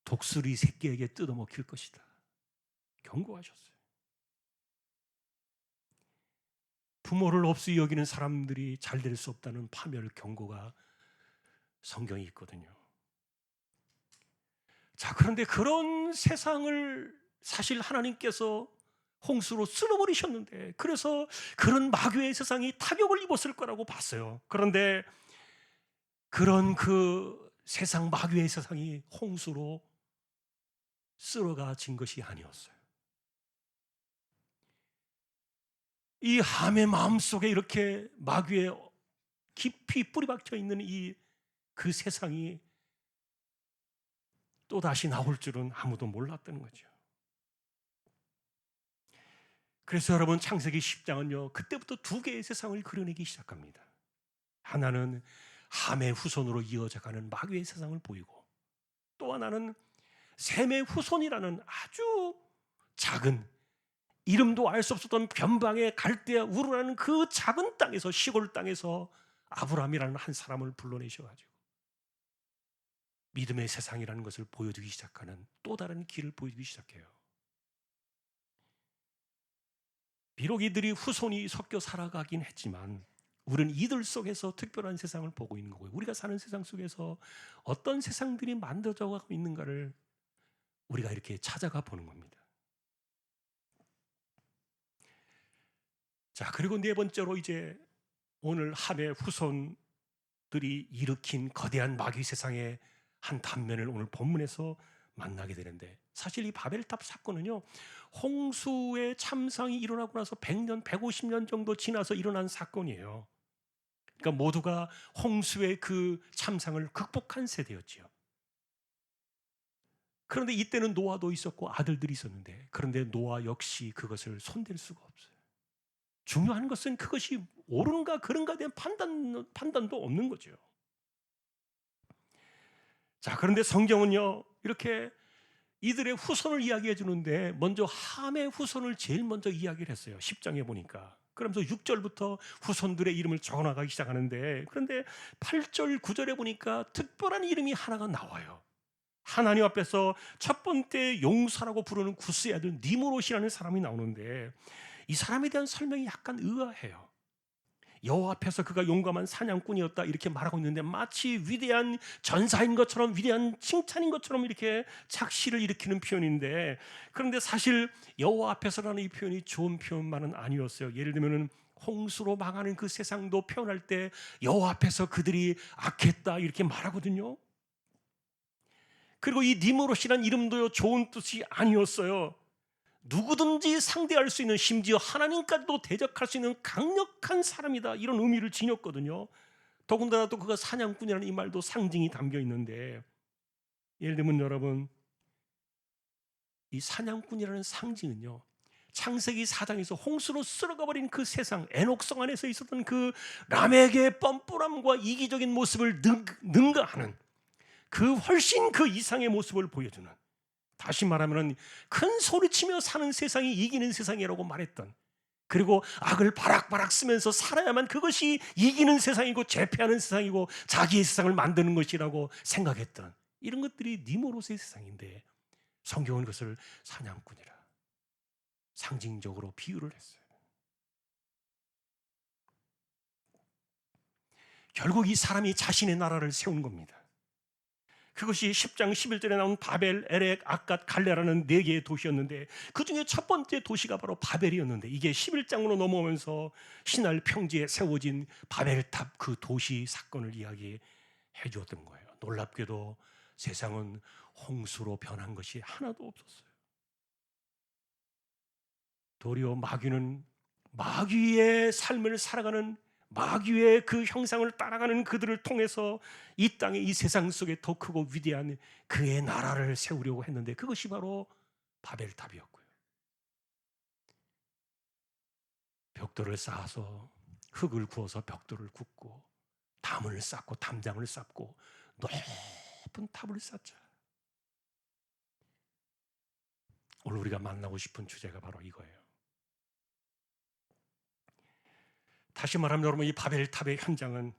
독수리 새끼에게 뜯어먹힐 것이다. 경고하셨어요. 부모를 없이 여기는 사람들이 잘 될 수 없다는 파멸 경고가 성경에 있거든요. 자, 그런데 그런 세상을 사실 하나님께서 홍수로 쓸어버리셨는데, 그래서 그런 마귀의 세상이 타격을 입었을 거라고 봤어요. 그런데 그런 그 세상, 마귀의 세상이 홍수로 쓸어가진 것이 아니었어요. 이 함의 마음속에 이렇게 마귀의 깊이 뿌리박혀 있는 그 세상이 또 다시 나올 줄은 아무도 몰랐던 거죠. 그래서 여러분, 창세기 10장은요, 그때부터 2개의 세상을 그려내기 시작합니다. 하나는 함의 후손으로 이어져가는 마귀의 세상을 보이고, 또 하나는 셈의 후손이라는 아주 작은, 이름도 알 수 없었던 변방의 갈대아 우르라는 그 작은 땅에서, 시골 땅에서 아브라함이라는 한 사람을 불러내셔가지고 믿음의 세상이라는 것을 보여주기 시작하는 또 다른 길을 보여주기 시작해요. 비록 이들이 후손이 섞여 살아가긴 했지만 우리는 이들 속에서 특별한 세상을 보고 있는 거고요. 우리가 사는 세상 속에서 어떤 세상들이 만들어져 가고 있는가를 우리가 이렇게 찾아가 보는 겁니다. 자, 그리고 네 번째로 이제 오늘 함의 후손들이 일으킨 거대한 마귀 세상의 한 단면을 오늘 본문에서 만나게 되는데, 사실 이 바벨탑 사건은요, 홍수의 참상이 일어나고 나서 100년, 150년 정도 지나서 일어난 사건이에요. 그러니까 모두가 홍수의 그 참상을 극복한 세대였지요. 그런데 이때는 노아도 있었고 아들들이 있었는데, 그런데 노아 역시 그것을 손댈 수가 없어요. 중요한 것은 그것이 옳은가 그른가에 대한 판단도 없는 거죠. 자, 그런데 성경은요, 이렇게 이들의 후손을 이야기해 주는데 먼저 함의 후손을 제일 먼저 이야기를 했어요. 10장에 보니까. 그러면서 6절부터 후손들의 이름을 적어나가기 시작하는데, 그런데 8절, 9절에 보니까 특별한 이름이 하나가 나와요. 하나님 앞에서 첫 번째 용사라고 부르는 구스의 아들 니므롯이라는 사람이 나오는데, 이 사람에 대한 설명이 약간 의아해요. 여호와 앞에서 그가 용감한 사냥꾼이었다 이렇게 말하고 있는데, 마치 위대한 전사인 것처럼, 위대한 칭찬인 것처럼 이렇게 착시를 일으키는 표현인데, 그런데 사실 여호와 앞에서라는 이 표현이 좋은 표현만은 아니었어요. 예를 들면은 홍수로 망하는 그 세상도 표현할 때 여호와 앞에서 그들이 악했다 이렇게 말하거든요. 그리고 이 니므롯이라는 이름도요, 좋은 뜻이 아니었어요. 누구든지 상대할 수 있는, 심지어 하나님까지도 대적할 수 있는 강력한 사람이다, 이런 의미를 지녔거든요. 더군다나 또 그가 사냥꾼이라는 이 말도 상징이 담겨 있는데, 예를 들면 여러분, 이 사냥꾼이라는 상징은요, 창세기 4장에서 홍수로 쓸어가 버린 그 세상, 에녹성 안에서 있었던 그 람에게의 뻔뻔함과 이기적인 모습을 능가하는, 그 훨씬 그 이상의 모습을 보여주는, 다시 말하면 큰 소리치며 사는 세상이 이기는 세상이라고 말했던, 그리고 악을 바락바락 쓰면서 살아야만 그것이 이기는 세상이고 제패하는 세상이고 자기의 세상을 만드는 것이라고 생각했던, 이런 것들이 니므롯의 세상인데, 성경은 그것을 사냥꾼이라 상징적으로 비유를 했어요. 결국 이 사람이 자신의 나라를 세운 겁니다. 그것이 10장 11절에 나온 바벨, 에렉, 아갓, 갈레라는 4개의 도시였는데, 그 중에 첫 번째 도시가 바로 바벨이었는데, 이게 11장으로 넘어오면서 신할 평지에 세워진 바벨탑 그 도시 사건을 이야기해 주었던 거예요. 놀랍게도 세상은 홍수로 변한 것이 하나도 없었어요. 도리어 마귀는 마귀의 삶을 살아가는, 마귀의 그 형상을 따라가는 그들을 통해서 이 땅에, 이 세상 속에 더 크고 위대한 그의 나라를 세우려고 했는데, 그것이 바로 바벨탑이었고요. 벽돌을 쌓아서, 흙을 구워서 벽돌을 굽고, 담을 쌓고 담장을 쌓고 높은 탑을 쌓자. 오늘 우리가 만나고 싶은 주제가 바로 이거예요. 다시 말하면 여러분, 이 바벨탑의 현장은,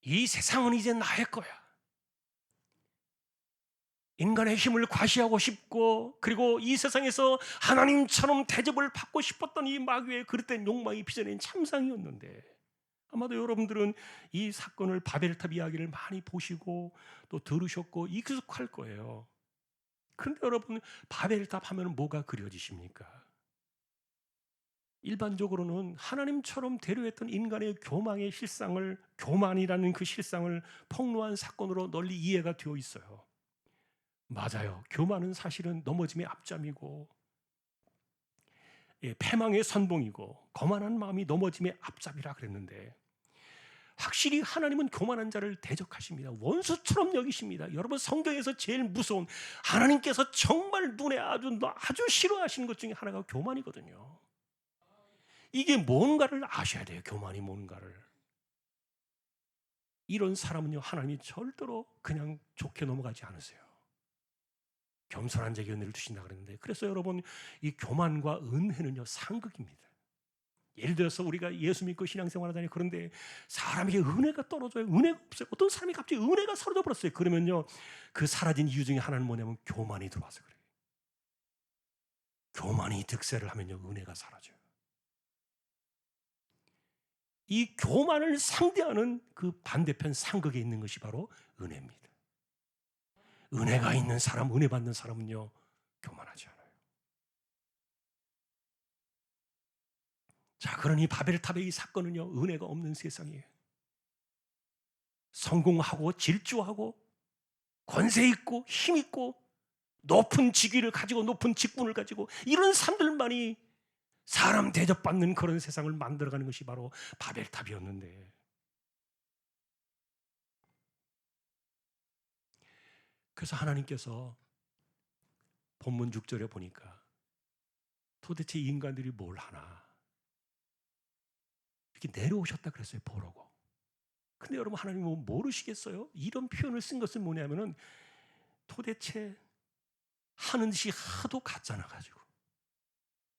이 세상은 이제 나의 거야, 인간의 힘을 과시하고 싶고, 그리고 이 세상에서 하나님처럼 대접을 받고 싶었던 이 마귀의 그릇된 욕망이 빚어낸 참상이었는데, 아마도 여러분들은 이 사건을, 바벨탑 이야기를 많이 보시고 또 들으셨고 익숙할 거예요. 그런데 여러분, 바벨탑 하면 뭐가 그려지십니까? 일반적으로는 하나님처럼 대로했던 인간의 교만의 실상을, 교만이라는 그 실상을 폭로한 사건으로 널리 이해가 되어 있어요. 맞아요. 교만은 사실은 넘어짐의 앞잠이고, 패망의 선봉이고, 거만한 마음이 넘어짐의 앞잡이라 그랬는데, 확실히 하나님은 교만한 자를 대적하십니다. 원수처럼 여기십니다. 여러분, 성경에서 제일 무서운, 하나님께서 정말 눈에 아주 싫어하시는 것 중에 하나가 교만이거든요. 이게 뭔가를 아셔야 돼요. 교만이 뭔가를. 이런 사람은요, 하나님이 절대로 그냥 좋게 넘어가지 않으세요. 겸손한 자에게 은혜를 주신다 그랬는데, 그래서 여러분, 이 교만과 은혜는요 상극입니다. 예를 들어서 우리가 예수 믿고 신앙생활하다니, 그런데 사람에게 은혜가 떨어져요. 은혜가 없어요. 어떤 사람이 갑자기 은혜가 사라져 버렸어요. 그러면요, 그 사라진 이유 중에 하나는 뭐냐면 교만이 들어와서 그래요. 교만이 득세를 하면요, 은혜가 사라져요. 이 교만을 상대하는 그 반대편 상극에 있는 것이 바로 은혜입니다. 은혜가 있는 사람, 은혜 받는 사람은요 교만하지 않아요. 자, 그러니 바벨탑의 이 사건은요, 은혜가 없는 세상이에요. 성공하고 질주하고 권세 있고 힘 있고 높은 직위를 가지고 높은 직분을 가지고 이런 사람들만이 사람 대접받는 그런 세상을 만들어가는 것이 바로 바벨탑이었는데, 그래서 하나님께서 본문 6절에 보니까 도대체 이 인간들이 뭘 하나 이렇게 내려오셨다 그랬어요, 보라고. 근데 여러분, 하나님은 뭐 모르시겠어요? 이런 표현을 쓴 것은 뭐냐면은 도대체 하는 짓이 하도 같잖아 가지고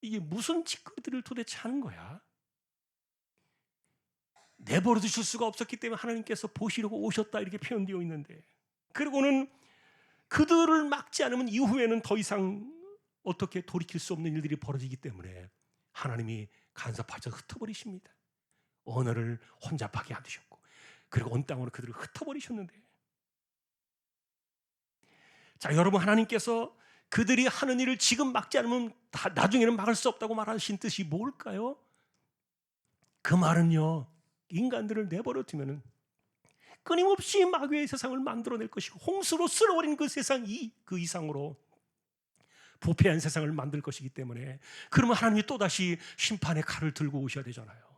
이게 무슨 짓거리들을 도대체 하는 거야? 내버려 두실 수가 없었기 때문에 하나님께서 보시려고 오셨다 이렇게 표현되어 있는데, 그리고는 그들을 막지 않으면 이후에는 더 이상 어떻게 돌이킬 수 없는 일들이 벌어지기 때문에 하나님이 간섭하셔서 흩어버리십니다. 언어를 혼잡하게 하셨고, 그리고 온 땅으로 그들을 흩어버리셨는데, 자, 여러분, 하나님께서 그들이 하는 일을 지금 막지 않으면 나중에는 막을 수 없다고 말하신 뜻이 뭘까요? 그 말은요, 인간들을 내버려 두면은 끊임없이 마귀의 세상을 만들어낼 것이고 홍수로 쓸어버린 그 세상 그 이상으로 부패한 세상을 만들 것이기 때문에, 그러면 하나님이 또다시 심판의 칼을 들고 오셔야 되잖아요.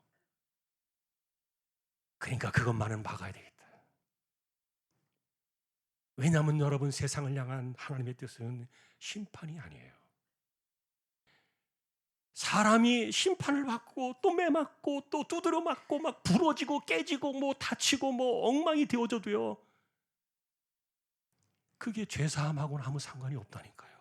그러니까 그것만은 막아야 되겠다. 왜냐하면 여러분, 세상을 향한 하나님의 뜻은 심판이 아니에요. 사람이 심판을 받고 또 매맞고 또 두드려 맞고 막 부러지고 깨지고 뭐 다치고 뭐 엉망이 되어져도요, 그게 죄사함하고는 아무 상관이 없다니까요.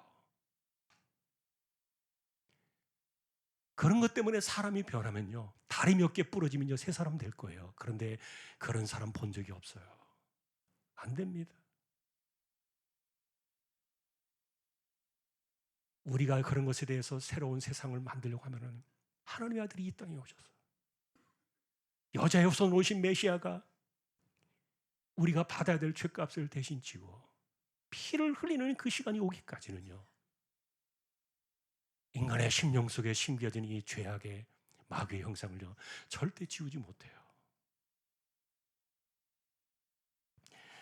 그런 것 때문에 사람이 변하면요, 다리 몇 개 부러지면요 새 사람 될 거예요. 그런데 그런 사람 본 적이 없어요. 안 됩니다. 우리가 그런 것에 대해서 새로운 세상을 만들려고 하면은 하나님의 아들이 이 땅에 오셔서 여자의 후손으로 오신 메시아가 우리가 받아야 될 죄값을 대신 지고 피를 흘리는 그 시간이 오기까지는요, 인간의 심령 속에 심겨진 이 죄악의 마귀의 형상을요 절대 지우지 못해요.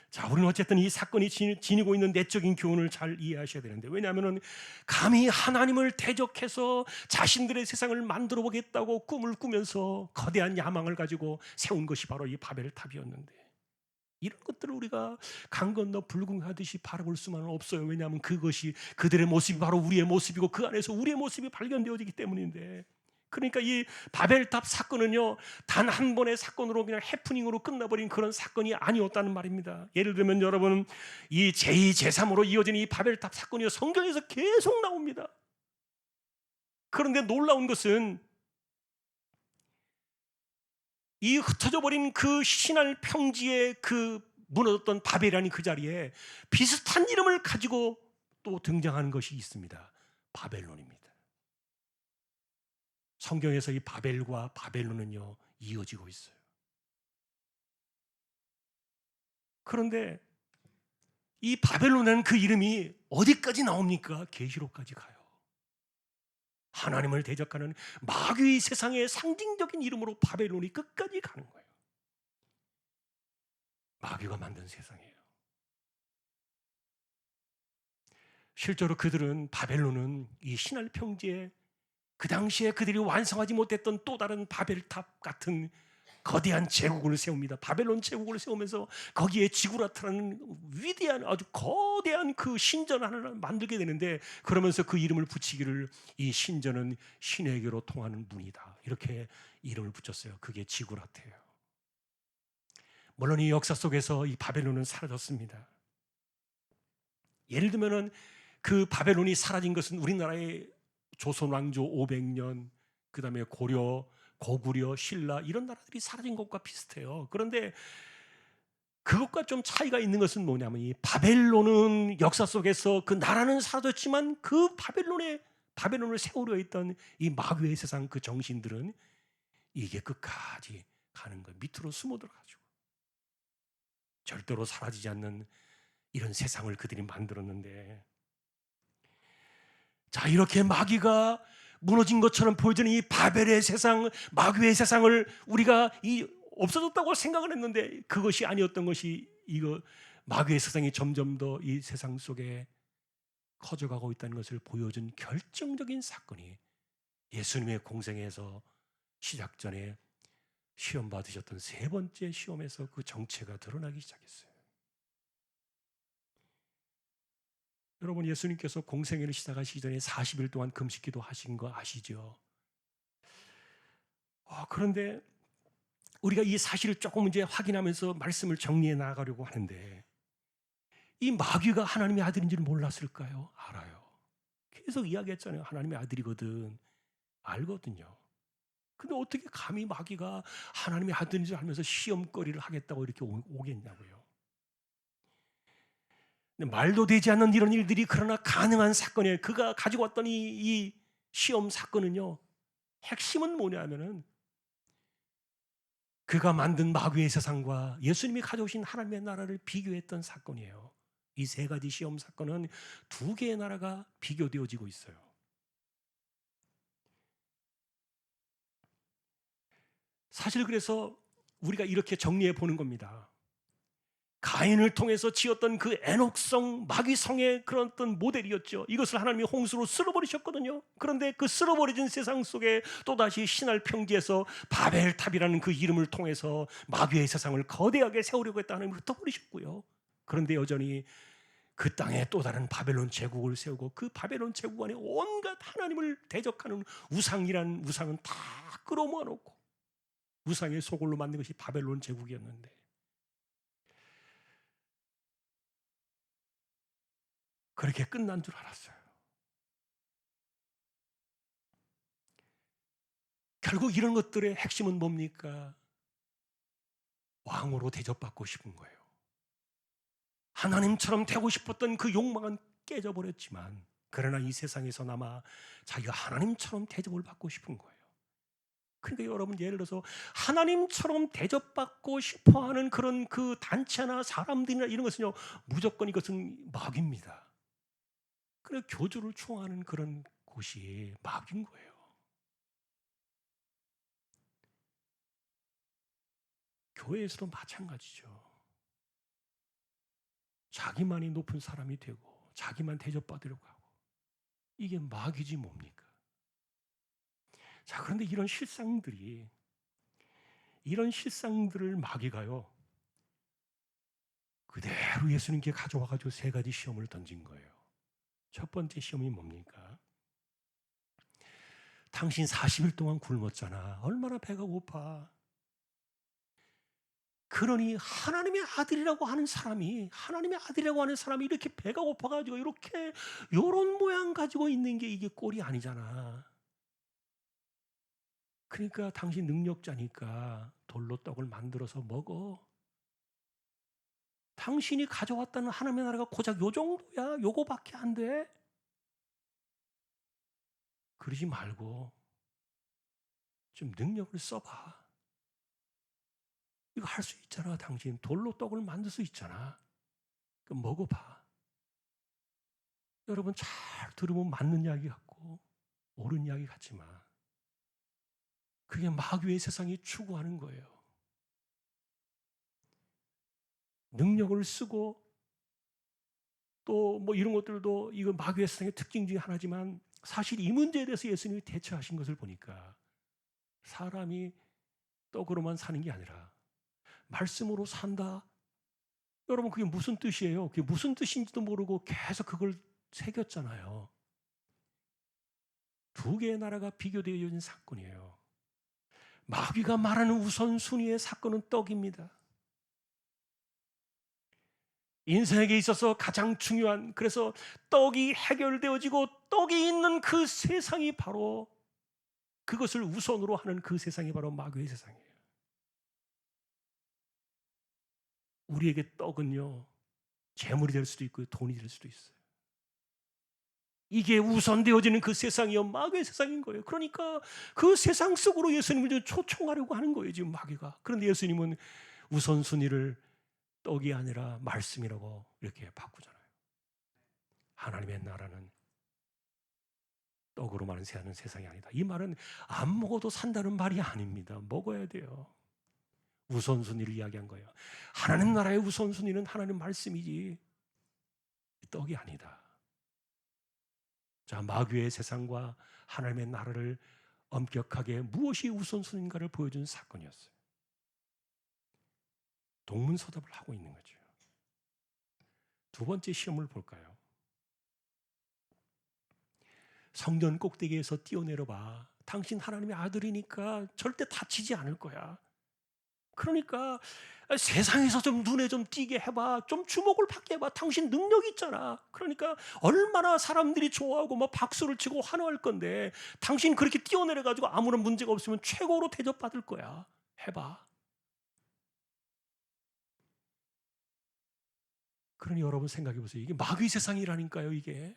자, 우리는 어쨌든 이 사건이 지니고 있는 내적인 교훈을 잘 이해하셔야 되는데, 왜냐하면 감히 하나님을 대적해서 자신들의 세상을 만들어 보겠다고 꿈을 꾸면서 거대한 야망을 가지고 세운 것이 바로 이 바벨탑이었는데, 이런 것들을 우리가 강 건너 불궁하듯이 바라볼 수만은 없어요. 왜냐하면 그것이 그들의 모습이 바로 우리의 모습이고 그 안에서 우리의 모습이 발견되어지기 때문인데, 그러니까 이 바벨탑 사건은요 단 한 번의 사건으로 그냥 해프닝으로 끝나버린 그런 사건이 아니었다는 말입니다. 예를 들면 여러분, 이 제2, 제3으로 이어진 이 바벨탑 사건이요 성경에서 계속 나옵니다. 그런데 놀라운 것은 이 흩어져 버린 그 신할 평지의 그 무너졌던 바벨이라는 그 자리에 비슷한 이름을 가지고 또 등장하는 것이 있습니다. 바벨론입니다. 성경에서 이 바벨과 바벨론은요 이어지고 있어요. 그런데 이 바벨론이라는 그 이름이 어디까지 나옵니까? 계시록까지 가요. 하나님을 대적하는 마귀의 세상의 상징적인 이름으로 바벨론이 끝까지 가는 거예요. 마귀가 만든 세상이에요. 실제로 그들은, 바벨론은 이 신할 평지에 그 당시에 그들이 완성하지 못했던 또 다른 바벨탑 같은 거대한 제국을 세웁니다. 바벨론 제국을 세우면서 거기에 지구라트라는 위대한 아주 거대한 그 신전 하나를 만들게 되는데, 그러면서 그 이름을 붙이기를 이 신전은 신에게로 통하는 문이다 이렇게 이름을 붙였어요. 그게 지구라트예요. 물론 이 역사 속에서 이 바벨론은 사라졌습니다. 예를 들면은 그 바벨론이 사라진 것은 우리나라의 조선 왕조 500년, 그다음에 고려, 고구려, 신라 이런 나라들이 사라진 것과 비슷해요. 그런데 그것과 좀 차이가 있는 것은 뭐냐면 이 바벨론은 역사 속에서 그 나라는 사라졌지만 그 바벨론을 세우려 했던 이 마귀의 세상 그 정신들은 이게 끝까지 가는 거 밑으로 숨어 들어가지고 절대로 사라지지 않는 이런 세상을 그들이 만들었는데, 자, 이렇게 마귀가 무너진 것처럼 보여지는 이 바벨의 세상, 마귀의 세상을 우리가 없어졌다고 생각을 했는데 그것이 아니었던 것이, 이거 마귀의 세상이 점점 더 이 세상 속에 커져가고 있다는 것을 보여준 결정적인 사건이 예수님의 공생에서 시작 전에 시험 받으셨던 세 번째 시험에서 그 정체가 드러나기 시작했어요. 여러분, 예수님께서 공생애를 시작하시기 전에 40일 동안 금식기도 하신 거 아시죠? 그런데 우리가 이 사실을 조금 이제 확인하면서 말씀을 정리해 나가려고 하는데, 이 마귀가 하나님의 아들인 줄 몰랐을까요? 알아요. 계속 이야기했잖아요. 하나님의 아들이거든. 알거든요. 근데 어떻게 감히 마귀가 하나님의 아들인 줄 알면서 시험거리를 하겠다고 이렇게 오겠냐고요. 말도 되지 않는 이런 일들이 그러나 가능한 사건이에요. 그가 가지고 왔던 이 시험 사건은요, 핵심은 뭐냐면은 그가 만든 마귀의 세상과 예수님이 가져오신 하나님의 나라를 비교했던 사건이에요. 이 세 가지 시험 사건은 두 개의 나라가 비교되어지고 있어요. 사실 그래서 우리가 이렇게 정리해 보는 겁니다. 가인을 통해서 지었던 그 에녹성 마귀성의 그런 어떤 모델이었죠. 이것을 하나님이 홍수로 쓸어버리셨거든요. 그런데 그 쓸어버려진 세상 속에 또다시 신할 평지에서 바벨탑이라는 그 이름을 통해서 마귀의 세상을 거대하게 세우려고 했다 하나님이 흩어버리셨고요. 그런데 여전히 그 땅에 또 다른 바벨론 제국을 세우고 그 바벨론 제국 안에 온갖 하나님을 대적하는 우상이란 우상은 다 끌어모아 놓고 우상의 소굴로 만든 것이 바벨론 제국이었는데, 그렇게 끝난 줄 알았어요. 결국 이런 것들의 핵심은 뭡니까? 왕으로 대접받고 싶은 거예요. 하나님처럼 되고 싶었던 그 욕망은 깨져버렸지만, 그러나 이 세상에서나마 자기가 하나님처럼 대접을 받고 싶은 거예요. 그러니까 여러분, 예를 들어서 하나님처럼 대접받고 싶어하는 그런 그 단체나 사람들이나 이런 것은요, 무조건 이것은 마귀입니다. 그래서 교주를 추앙하는 그런 곳이 마귀인 거예요. 교회에서도 마찬가지죠. 자기만이 높은 사람이 되고 자기만 대접받으려고 하고, 이게 마귀지 뭡니까? 자, 그런데 이런 실상들을 마귀가요, 그대로 예수님께 가져와가지고 세 가지 시험을 던진 거예요. 첫 번째 시험이 뭡니까? 당신 40일 동안 굶었잖아. 얼마나 배가 고파. 그러니 하나님의 아들이라고 하는 사람이 이렇게 배가 고파가지고 이렇게 요런 모양 가지고 있는 게 이게 꼴이 아니잖아. 그러니까 당신 능력자니까 돌로 떡을 만들어서 먹어. 당신이 가져왔다는 하나님의 나라가 고작 요 정도야. 요거밖에 안 돼. 그러지 말고 좀 능력을 써봐. 이거 할 수 있잖아. 당신 돌로 떡을 만들 수 있잖아. 그럼 먹어봐. 여러분, 잘 들으면 맞는 이야기 같고 옳은 이야기 같지만 그게 마귀의 세상이 추구하는 거예요. 능력을 쓰고 또 뭐 이런 것들도 이거 마귀의 세상의 특징 중에 하나지만, 사실 이 문제에 대해서 예수님이 대처하신 것을 보니까 사람이 떡으로만 사는 게 아니라 말씀으로 산다. 여러분, 그게 무슨 뜻이에요? 그게 무슨 뜻인지도 모르고 계속 그걸 새겼잖아요. 두 개의 나라가 비교되어 있는 사건이에요. 마귀가 말하는 우선순위의 사건은 떡입니다. 인생에 있어서 가장 중요한, 그래서 떡이 해결되어지고 떡이 있는 그 세상이 바로, 그것을 우선으로 하는 그 세상이 바로 마귀의 세상이에요. 우리에게 떡은요, 재물이 될 수도 있고 돈이 될 수도 있어요. 이게 우선되어지는 그 세상이요, 마귀의 세상인 거예요. 그러니까 그 세상 속으로 예수님을 초청하려고 하는 거예요, 지금 마귀가. 그런데 예수님은 우선순위를 떡이 아니라 말씀이라고 이렇게 바꾸잖아요. 하나님의 나라는 떡으로만 사는 세상이 아니다. 이 말은 안 먹어도 산다는 말이 아닙니다. 먹어야 돼요. 우선순위를 이야기한 거예요. 하나님 나라의 우선순위는 하나님 말씀이지 떡이 아니다. 자, 마귀의 세상과 하나님의 나라를 엄격하게 무엇이 우선순위인가를 보여준 사건이었어요. 동문서답을 하고 있는 거죠. 두 번째 시험을 볼까요? 성전 꼭대기에서 뛰어내려 봐. 당신 하나님의 아들이니까 절대 다치지 않을 거야. 그러니까 세상에서 좀 눈에 좀 띄게 해봐. 좀 주목을 받게 해봐. 당신 능력 있잖아. 그러니까 얼마나 사람들이 좋아하고 막 박수를 치고 환호할 건데, 당신 그렇게 뛰어내려가지고 아무런 문제가 없으면 최고로 대접받을 거야. 해봐. 그러니 여러분 생각해 보세요. 이게 마귀 세상이라니까요. 이게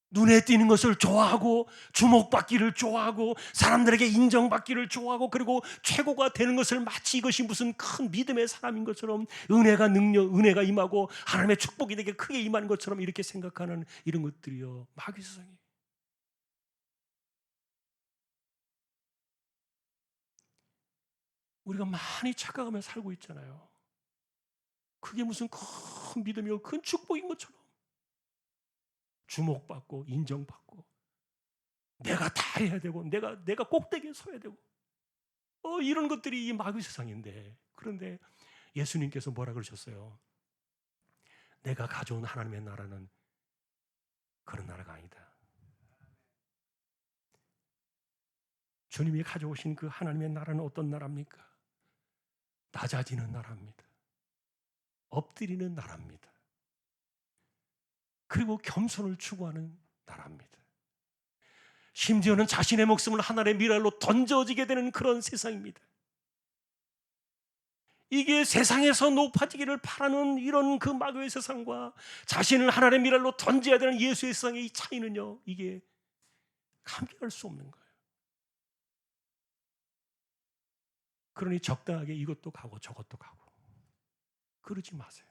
눈에 띄는 것을 좋아하고 주목받기를 좋아하고 사람들에게 인정받기를 좋아하고, 그리고 최고가 되는 것을 마치 이것이 무슨 큰 믿음의 사람인 것처럼, 은혜가 임하고 하나님의 축복이 되게 크게 임하는 것처럼 이렇게 생각하는 이런 것들이요, 마귀 세상이에요. 우리가 많이 착각하며 살고 있잖아요. 그게 무슨 큰 믿음이고 큰 축복인 것처럼, 주목받고 인정받고 내가 다 해야 되고 내가 꼭대기에 서야 되고 이런 것들이 이 마귀 세상인데, 그런데 예수님께서 뭐라 그러셨어요? 내가 가져온 하나님의 나라는 그런 나라가 아니다. 주님이 가져오신 그 하나님의 나라는 어떤 나라입니까? 낮아지는 나라입니다. 엎드리는 나라입니다. 그리고 겸손을 추구하는 나라입니다. 심지어는 자신의 목숨을 하나님의 미랄로 던져지게 되는 그런 세상입니다. 이게 세상에서 높아지기를 바라는 이런 그 마귀의 세상과 자신을 하나님의 미랄로 던져야 되는 예수의 세상의 이 차이는요, 이게 함께할 수 없는 거예요. 그러니 적당하게 이것도 가고 저것도 가고 그러지 마세요.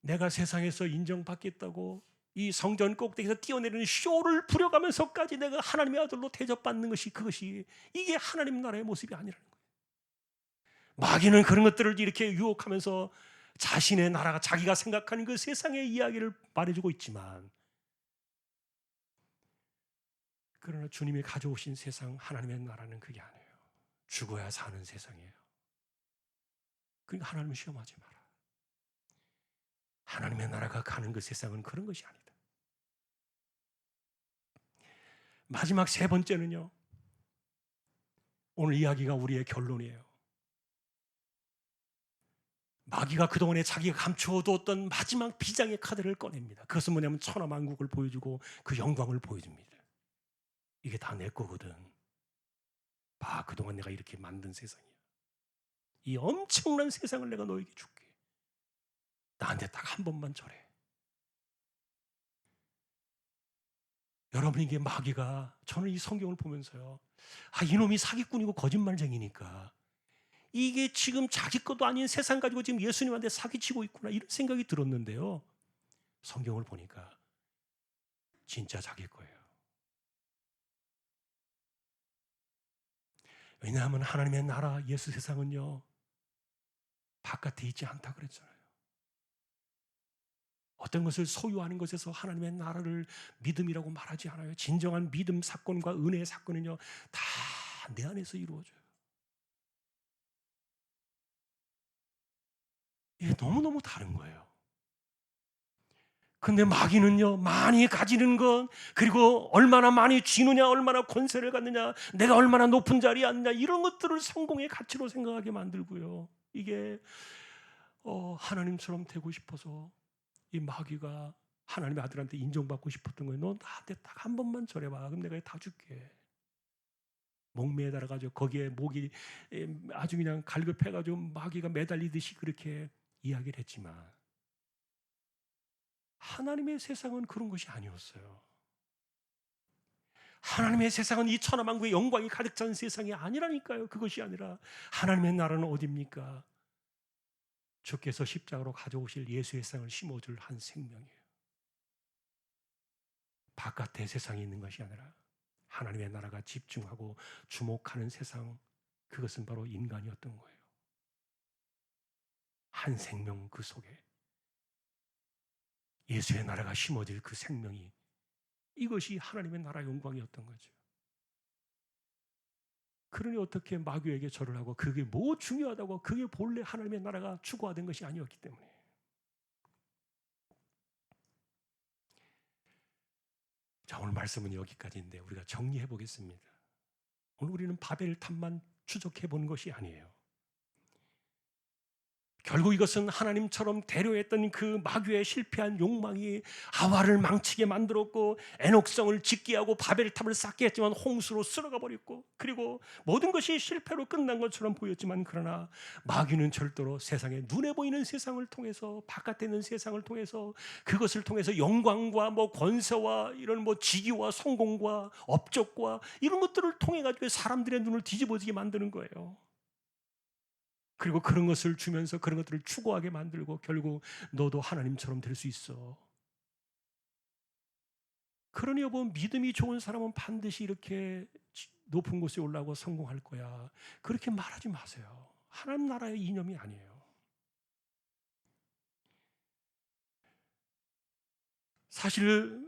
내가 세상에서 인정받겠다고 이 성전 꼭대기에서 뛰어내리는 쇼를 부려가면서까지 내가 하나님의 아들로 대접받는 것이, 그것이 이게 하나님 나라의 모습이 아니라는 거예요. 마귀는 그런 것들을 이렇게 유혹하면서 자신의 나라가, 자기가 생각하는 그 세상의 이야기를 말해주고 있지만, 그러나 주님이 가져오신 세상, 하나님의 나라는 그게 아니에요. 죽어야 사는 세상이에요. 그러니까 하나님을 시험하지 마라. 하나님의 나라가 가는 그 세상은 그런 것이 아니다. 마지막 세 번째는요, 오늘 이야기가 우리의 결론이에요. 마귀가 그동안에 자기가 감추어두었던 마지막 비장의 카드를 꺼냅니다. 그것은 뭐냐면 천하만국을 보여주고 그 영광을 보여줍니다. 이게 다 내 거거든. 봐, 그동안 내가 이렇게 만든 세상이야. 이 엄청난 세상을 내가 너에게 줄게. 나한테 딱 한 번만 절해. 여러분, 이게 마귀가, 저는 이 성경을 보면서요, 이놈이 사기꾼이고 거짓말쟁이니까 이게 지금 자기 것도 아닌 세상 가지고 지금 예수님한테 사기치고 있구나, 이런 생각이 들었는데요, 성경을 보니까 진짜 자기 거예요. 왜냐하면 하나님의 나라, 예수 세상은요, 바깥에 있지 않다 그랬잖아요. 어떤 것을 소유하는 것에서 하나님의 나라를 믿음이라고 말하지 않아요. 진정한 믿음 사건과 은혜의 사건은요, 다 내 안에서 이루어져요. 이게 너무너무 다른 거예요. 근데 마귀는요, 많이 가지는 것, 그리고 얼마나 많이 쥐느냐, 얼마나 권세를 갖느냐, 내가 얼마나 높은 자리에 앉느냐, 이런 것들을 성공의 가치로 생각하게 만들고요. 이게 하나님처럼 되고 싶어서 이 마귀가 하나님의 아들한테 인정받고 싶었던 거예요. 너 나한테 딱 한 번만 절해봐. 그럼 내가 다 줄게. 목매에 달아가지고 거기에 목이 아주 그냥 갈급해가지고 마귀가 매달리듯이 그렇게 이야기를 했지만, 하나님의 세상은 그런 것이 아니었어요. 하나님의 세상은 이 천하만국의 영광이 가득 찬 세상이 아니라니까요. 그것이 아니라 하나님의 나라는 어디입니까? 주께서 십자가로 가져오실 예수의 세상을 심어줄 한 생명이에요. 바깥의 세상이 있는 것이 아니라 하나님의 나라가 집중하고 주목하는 세상, 그것은 바로 인간이었던 거예요. 한 생명 그 속에 예수의 나라가 심어질 그 생명이, 이것이 하나님의 나라 영광이었던 거죠. 그러니 어떻게 마귀에게 절을 하고 그게 뭐 중요하다고, 그게 본래 하나님의 나라가 추구하던 것이 아니었기 때문에. 자, 오늘 말씀은 여기까지인데 우리가 정리해 보겠습니다. 오늘 우리는 바벨탑만 추적해 본 것이 아니에요. 결국 이것은 하나님처럼 대려했던 그 마귀의 실패한 욕망이 하와를 망치게 만들었고, 에녹성을 짓게 하고 바벨탑을 쌓게 했지만 홍수로 쓸어가 버렸고, 그리고 모든 것이 실패로 끝난 것처럼 보였지만, 그러나 마귀는 절대로 세상에 눈에 보이는 세상을 통해서, 바깥에 있는 세상을 통해서, 그것을 통해서 영광과 권세와 이런 지기와 성공과 업적과 이런 것들을 통해 가지고 사람들의 눈을 뒤집어지게 만드는 거예요. 그리고 그런 것을 주면서 그런 것들을 추구하게 만들고, 결국 너도 하나님처럼 될 수 있어. 그러니 여보, 믿음이 좋은 사람은 반드시 이렇게 높은 곳에 올라가고 성공할 거야, 그렇게 말하지 마세요. 하나님 나라의 이념이 아니에요. 사실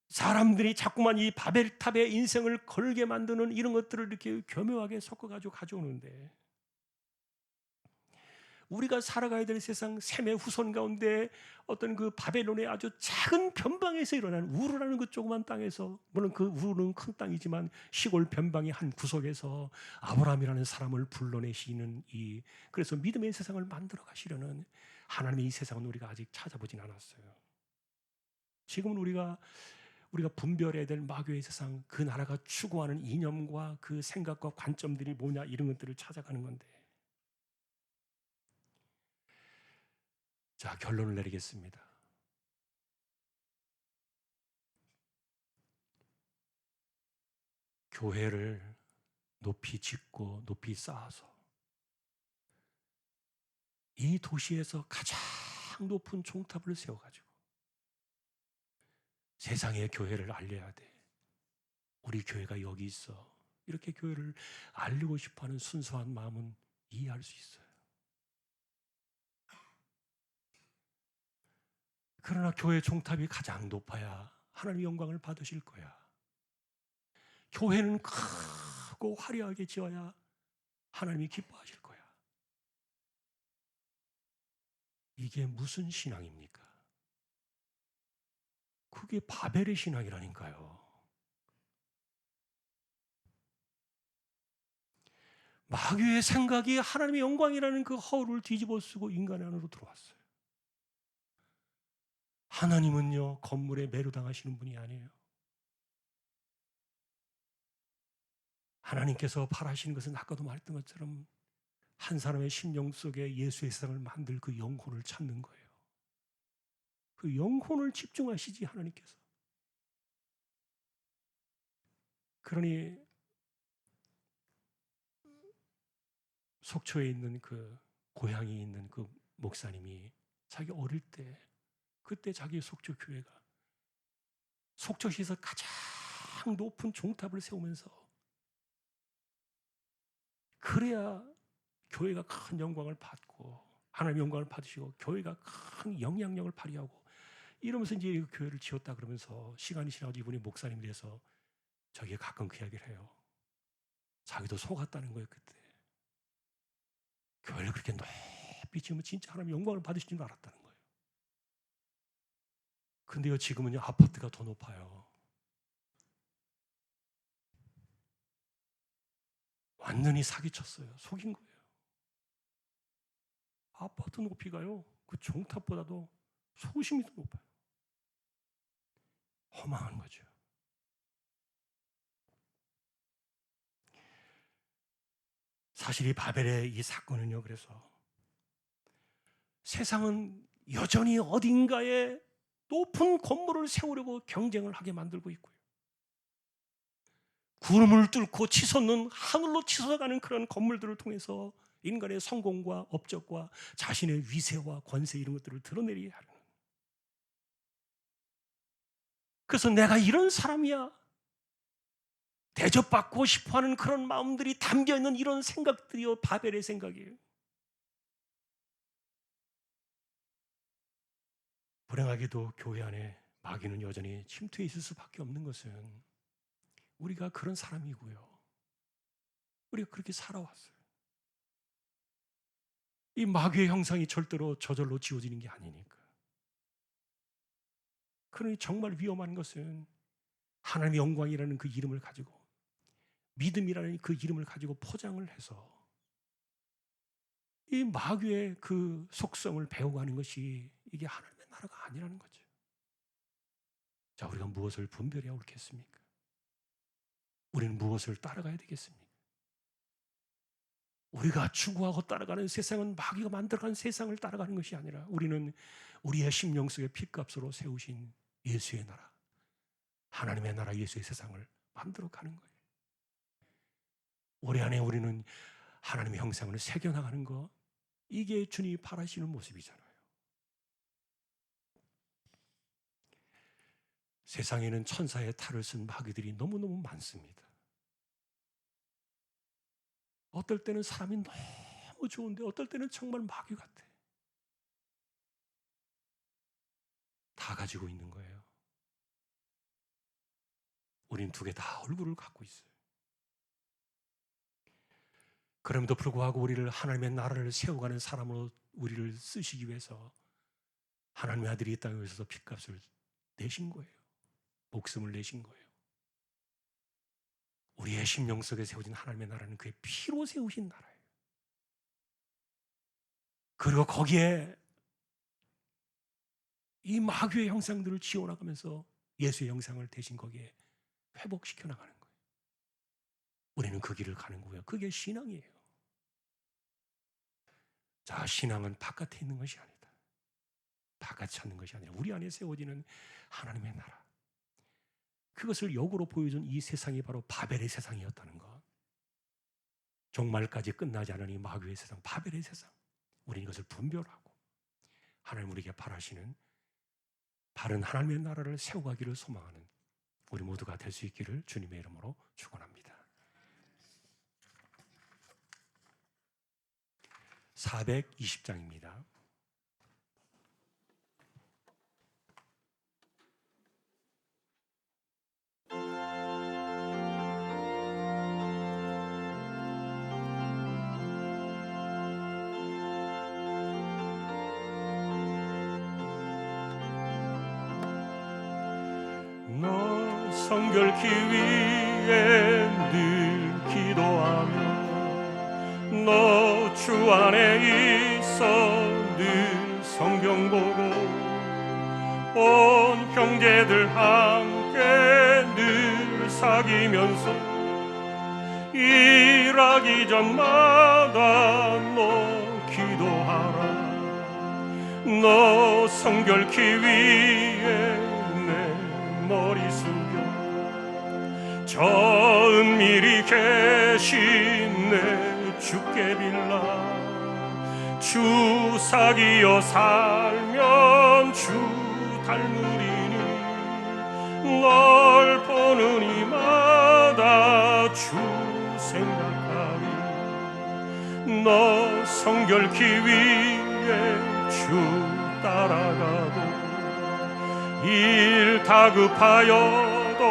사람들이 자꾸만 이 바벨탑의 인생을 걸게 만드는 이런 것들을 이렇게 교묘하게 섞어가지고 가져오는데, 우리가 살아가야 될 세상 셈의 후손 가운데 어떤 그 바벨론의 아주 작은 변방에서 일어난 우르라는 그 조그만 땅에서, 물론 그 우르는 큰 땅이지만 시골 변방의 한 구석에서 아브라함이라는 사람을 불러내시는 그래서 믿음의 세상을 만들어 가시려는 하나님의 이 세상은 우리가 아직 찾아보진 않았어요. 지금은 우리가 분별해야 될 마귀의 세상, 그 나라가 추구하는 이념과 그 생각과 관점들이 뭐냐, 이런 것들을 찾아가는 건데, 자, 결론을 내리겠습니다. 교회를 높이 짓고 높이 쌓아서 이 도시에서 가장 높은 종탑을 세워가지고 세상의 교회를 알려야 돼. 우리 교회가 여기 있어. 이렇게 교회를 알리고 싶어하는 순수한 마음은 이해할 수 있어요. 그러나 교회 종탑이 가장 높아야 하나님의 영광을 받으실 거야. 교회는 크고 화려하게 지어야 하나님이 기뻐하실 거야. 이게 무슨 신앙입니까? 그게 바벨의 신앙이라니까요. 마귀의 생각이 하나님의 영광이라는 그 허울을 뒤집어 쓰고 인간 안으로 들어왔어요. 하나님은요, 건물에 매료당하시는 분이 아니에요. 하나님께서 바라시는 것은 아까도 말했던 것처럼 한 사람의 심령 속에 예수의 세상을 만들 그 영혼을 찾는 거예요. 그 영혼을 집중하시지, 하나님께서. 그러니 속초에 있는 그 고향이 있는 그 목사님이 자기 어릴 때, 그때 자기 속초 교회가 속초시에서 가장 높은 종탑을 세우면서, 그래야 교회가 큰 영광을 받고 하나님의 영광을 받으시고 교회가 큰 영향력을 발휘하고, 이러면서 이제 그 교회를 지었다 그러면서 시간이 지나고 이분이 목사님이 돼서 저기에 가끔 그 이야기를 해요. 자기도 속았다는 거예요. 그때 교회를 그렇게 높이 지으면 진짜 하나님의 영광을 받으실 줄 알았다는 거예요. 근데요, 지금은요, 아파트가 더 높아요. 완전히 사기쳤어요. 속인 거예요. 아파트 높이가요, 그 종탑보다도 수십미 더 높아요. 허망한 거죠. 사실 이 바벨의 이 사건은요, 그래서 세상은 여전히 어딘가에 높은 건물을 세우려고 경쟁을 하게 만들고 있고요. 구름을 뚫고 치솟는 하늘로 치솟아가는 그런 건물들을 통해서 인간의 성공과 업적과 자신의 위세와 권세 이런 것들을 드러내려야 하는. 그래서 내가 이런 사람이야, 대접받고 싶어하는 그런 마음들이 담겨있는 이런 생각들이요, 바벨의 생각이에요. 불행하게도 교회 안에 마귀는 여전히 침투해 있을 수밖에 없는 것은 우리가 그런 사람이고요, 우리가 그렇게 살아왔어요. 이 마귀의 형상이 절대로 저절로 지워지는 게 아니니까. 그러니 정말 위험한 것은 하나님의 영광이라는 그 이름을 가지고, 믿음이라는 그 이름을 가지고 포장을 해서 이 마귀의 그 속성을 배워가는 것이 이게 하나님의 나라가 아니라는 거죠. 자, 우리가 무엇을 분별해야 옳겠습니까? 우리는 무엇을 따라가야 되겠습니까? 우리가 추구하고 따라가는 세상은 마귀가 만들어가는 세상을 따라가는 것이 아니라 우리는 우리의 심령 속에 핏값으로 세우신 예수의 나라, 하나님의 나라, 예수의 세상을 만들어가는 거예요. 올해 안에 우리는 하나님의 형상을 새겨나가는 것, 이게 주님이 바라시는 모습이잖아요. 세상에는 천사의 탈을 쓴 마귀들이 너무너무 많습니다. 어떨 때는 사람이 너무 좋은데 어떨 때는 정말 마귀 같아. 다 가지고 있는 거예요. 우린 두 개 다 얼굴을 갖고 있어요. 그럼에도 불구하고 우리를 하나님의 나라를 세워가는 사람으로 우리를 쓰시기 위해서 하나님의 아들이 이 땅에 오셔서 핏값을 내신 거예요. 목숨을 내신 거예요. 우리의 심령 속에 세워진 하나님의 나라는 그의 피로 세우신 나라예요. 그리고 거기에 이 마귀의 형상들을 지워나가면서 예수의 형상을 대신 거기에 회복시켜 나가는 거예요. 우리는 그 길을 가는 거예요. 그게 신앙이에요. 자, 신앙은 바깥에 있는 것이 아니다. 바깥에 찾는 것이 아니라 우리 안에 세워지는 하나님의 나라, 그것을 역으로 보여준 이 세상이 바로 바벨의 세상이었다는 것. 종말까지 끝나지 않은 이 마귀의 세상, 바벨의 세상, 우리는 이것을 분별하고 하나님 우리에게 바라시는 바른 하나님의 나라를 세워가기를 소망하는 우리 모두가 될 수 있기를 주님의 이름으로 축원합니다. 420장입니다. 너 성결케 위해 늘 기도하며 너 주 안에 있어 늘 성경 보고 온 형제들 함께 늘 사귀면서 일하기 전마다 너 기도하라. 너 성결케 위해 내 머리 숙여 저 은밀히 계신 내 주께 빌라. 주 사귀어 살면 주 닮으리니 널 보는 이마다 주 생각하리. 너 성결케 위해 주 따라가고 일 다급하여도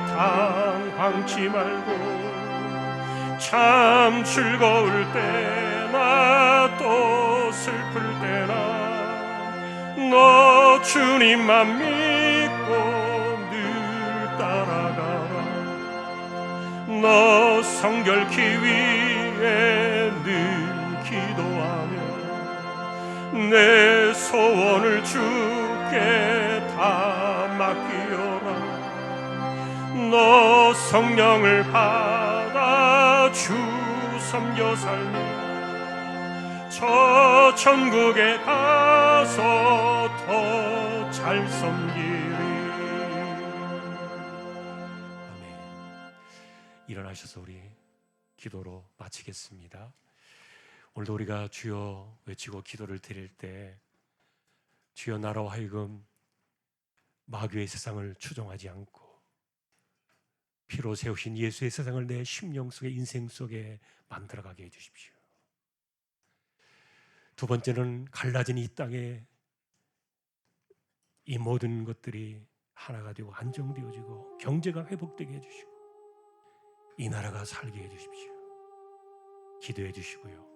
당황치 말고 참 즐거울 때나 또 슬플 때나 너 주님만 믿고 늘 따라가라. 너 성결케 위해 늘 기도하며 내 소원을 주께 다 맡기어라. 너 성령을 받아 주 섬겨 살며 저 천국에 가서 더 잘 섬기리. 아멘. 일어나셔서 우리 기도로 마치겠습니다. 오늘도 우리가 주여 외치고 기도를 드릴 때 주여 나로 하여금 마귀의 세상을 추종하지 않고 피로 세우신 예수의 세상을 내 심령 속에 인생 속에 만들어가게 해주십시오. 두 번째는 갈라진 이 땅에 이 모든 것들이 하나가 되고 안정되어지고 경제가 회복되게 해주시고 이 나라가 살게 해주십시오. 기도해 주시고요.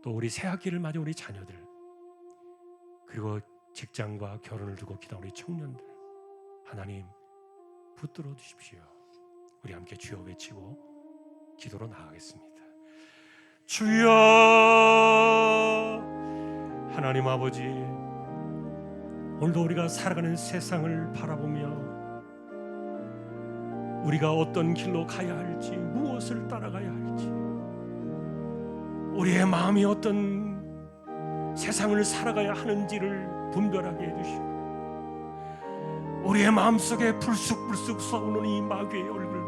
또 우리 새 학기를 맞은 우리 자녀들, 그리고 직장과 결혼을 두고 기도하는 우리 청년들, 하나님 붙들어 주십시오. 우리 함께 주여 외치고 기도로 나아가겠습니다. 주여, 하나님 아버지, 오늘도 우리가 살아가는 세상을 바라보며 우리가 어떤 길로 가야 할지, 무엇을 따라가야 할지, 우리의 마음이 어떤 세상을 살아가야 하는지를 분별하게 해주시고, 우리의 마음속에 불쑥불쑥 쏘는 이 마귀의 얼굴,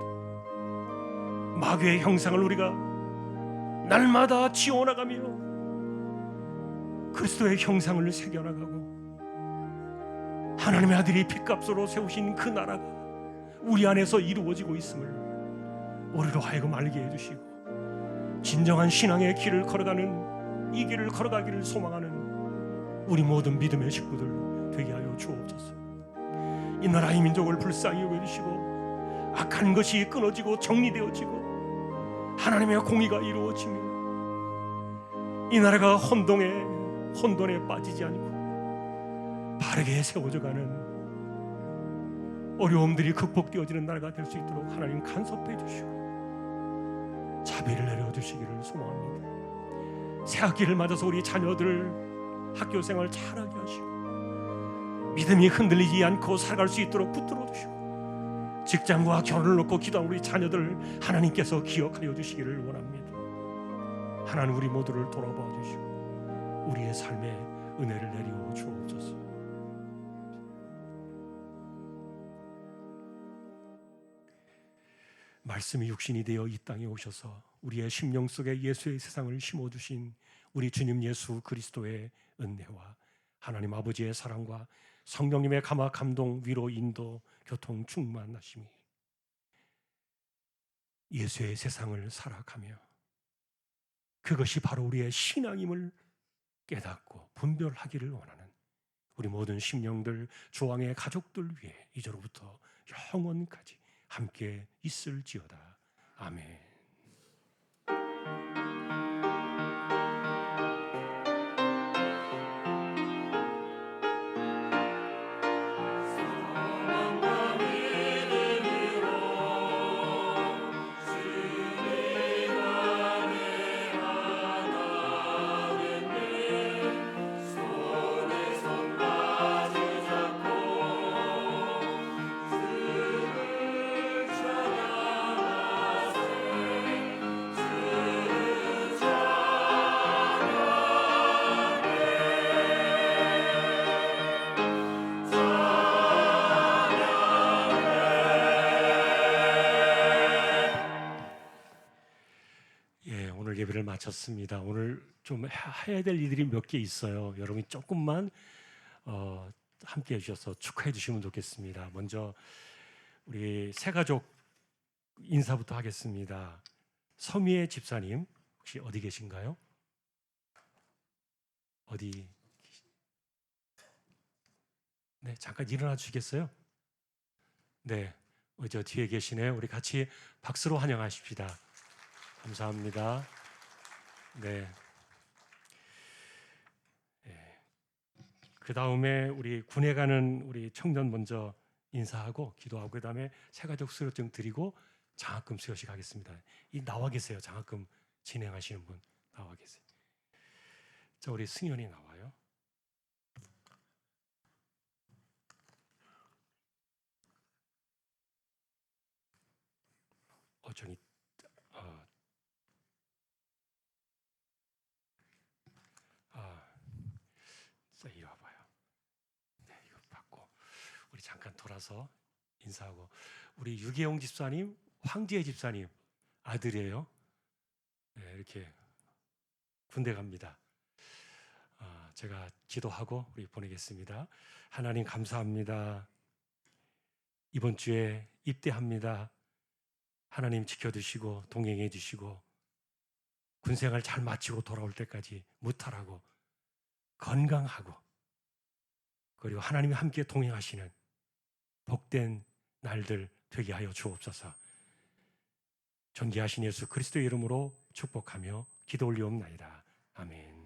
마귀의 형상을 우리가 날마다 지워나가며 그리스도의 형상을 새겨나가고 하나님의 아들이 핏값으로 세우신 그 나라가 우리 안에서 이루어지고 있음을 우리로 하여금 알게 해주시고, 진정한 신앙의 길을 걸어가는, 이 길을 걸어가기를 소망하는 우리 모든 믿음의 식구들 되게 하여 주옵소서. 이 나라 이 민족을 불쌍히 여겨주시고 악한 것이 끊어지고 정리되어지고 하나님의 공의가 이루어지며 이 나라가 혼돈에 빠지지 않고 바르게 세워져가는, 어려움들이 극복되어지는 나라가 될 수 있도록 하나님 간섭해 주시고 자비를 내려주시기를 소망합니다. 새 학기를 맞아서 우리 자녀들 학교 생활 잘하게 하시고 믿음이 흔들리지 않고 살아갈 수 있도록 붙들어 주시고 직장과 결혼을 놓고 기도하는 우리 자녀들 하나님께서 기억하여 주시기를 원합니다. 하나님 우리 모두를 돌아봐 주시고 우리의 삶에 은혜를 내려 주옵소서. 말씀이 육신이 되어 이 땅에 오셔서 우리의 심령 속에 예수의 세상을 심어주신 우리 주님 예수 그리스도의 은혜와 하나님 아버지의 사랑과 성령님의 감화 감동 위로 인도 교통 충만하심이 예수의 세상을 살아가며 그것이 바로 우리의 신앙임을 깨닫고 분별하기를 원하는 우리 모든 심령들, 조항의 가족들 위해 이제로부터 영원까지 함께 있을지어다. 아멘. 예배를 마쳤습니다. 오늘 좀 해야 될 일들이 몇 개 있어요. 여러분이 조금만 함께 해주셔서 축하해 주시면 좋겠습니다. 먼저 우리 새가족 인사부터 하겠습니다. 서미애 집사님 혹시 어디 계신가요? 어디? 네, 잠깐 일어나 주시겠어요? 네, 저 뒤에 계시네요. 우리 같이 박수로 환영하십시다. 감사합니다. 네. 그 다음에 우리 군에 가는 우리 청년 먼저 인사하고 기도하고 그 다음에 새가족 수료증 드리고 장학금 수여식 하겠습니다. 이 나와 계세요. 장학금 진행하시는 분 나와 계세요. 자, 우리 승현이 나와요. 저기 어, 자, 이리 와봐요. 네, 이거 받고 우리 잠깐 돌아서 인사하고 우리 유계용 집사님, 황지혜 집사님 아들이에요. 네, 이렇게 군대 갑니다. 제가 기도하고 우리 보내겠습니다. 하나님 감사합니다. 이번 주에 입대합니다. 하나님 지켜주시고 동행해 주시고 군생활 잘 마치고 돌아올 때까지 무탈하고 건강하고 그리고 하나님이 함께 동행하시는 복된 날들 되게 하여 주옵소서. 존귀하신 예수 그리스도의 이름으로 축복하며 기도 올리옵나이다. 아멘.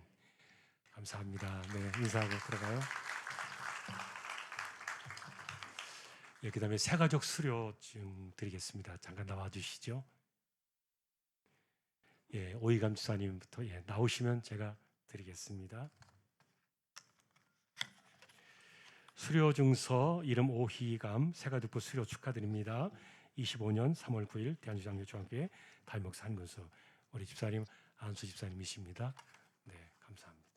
감사합니다. 네, 인사하고 들어가요. 예, 그 다음에 새가족 수료증 드리겠습니다. 잠깐 나와 주시죠. 예, 오이감 지사님부터 나오시면 제가 드리겠습니다. 수료증서 이름 오희감 새가족부 수료 축하드립니다. 25년 3월 9일 대한주장교 중앙교회 달목사 한근수 우리 집사님 안수 집사님이십니다. 네, 감사합니다.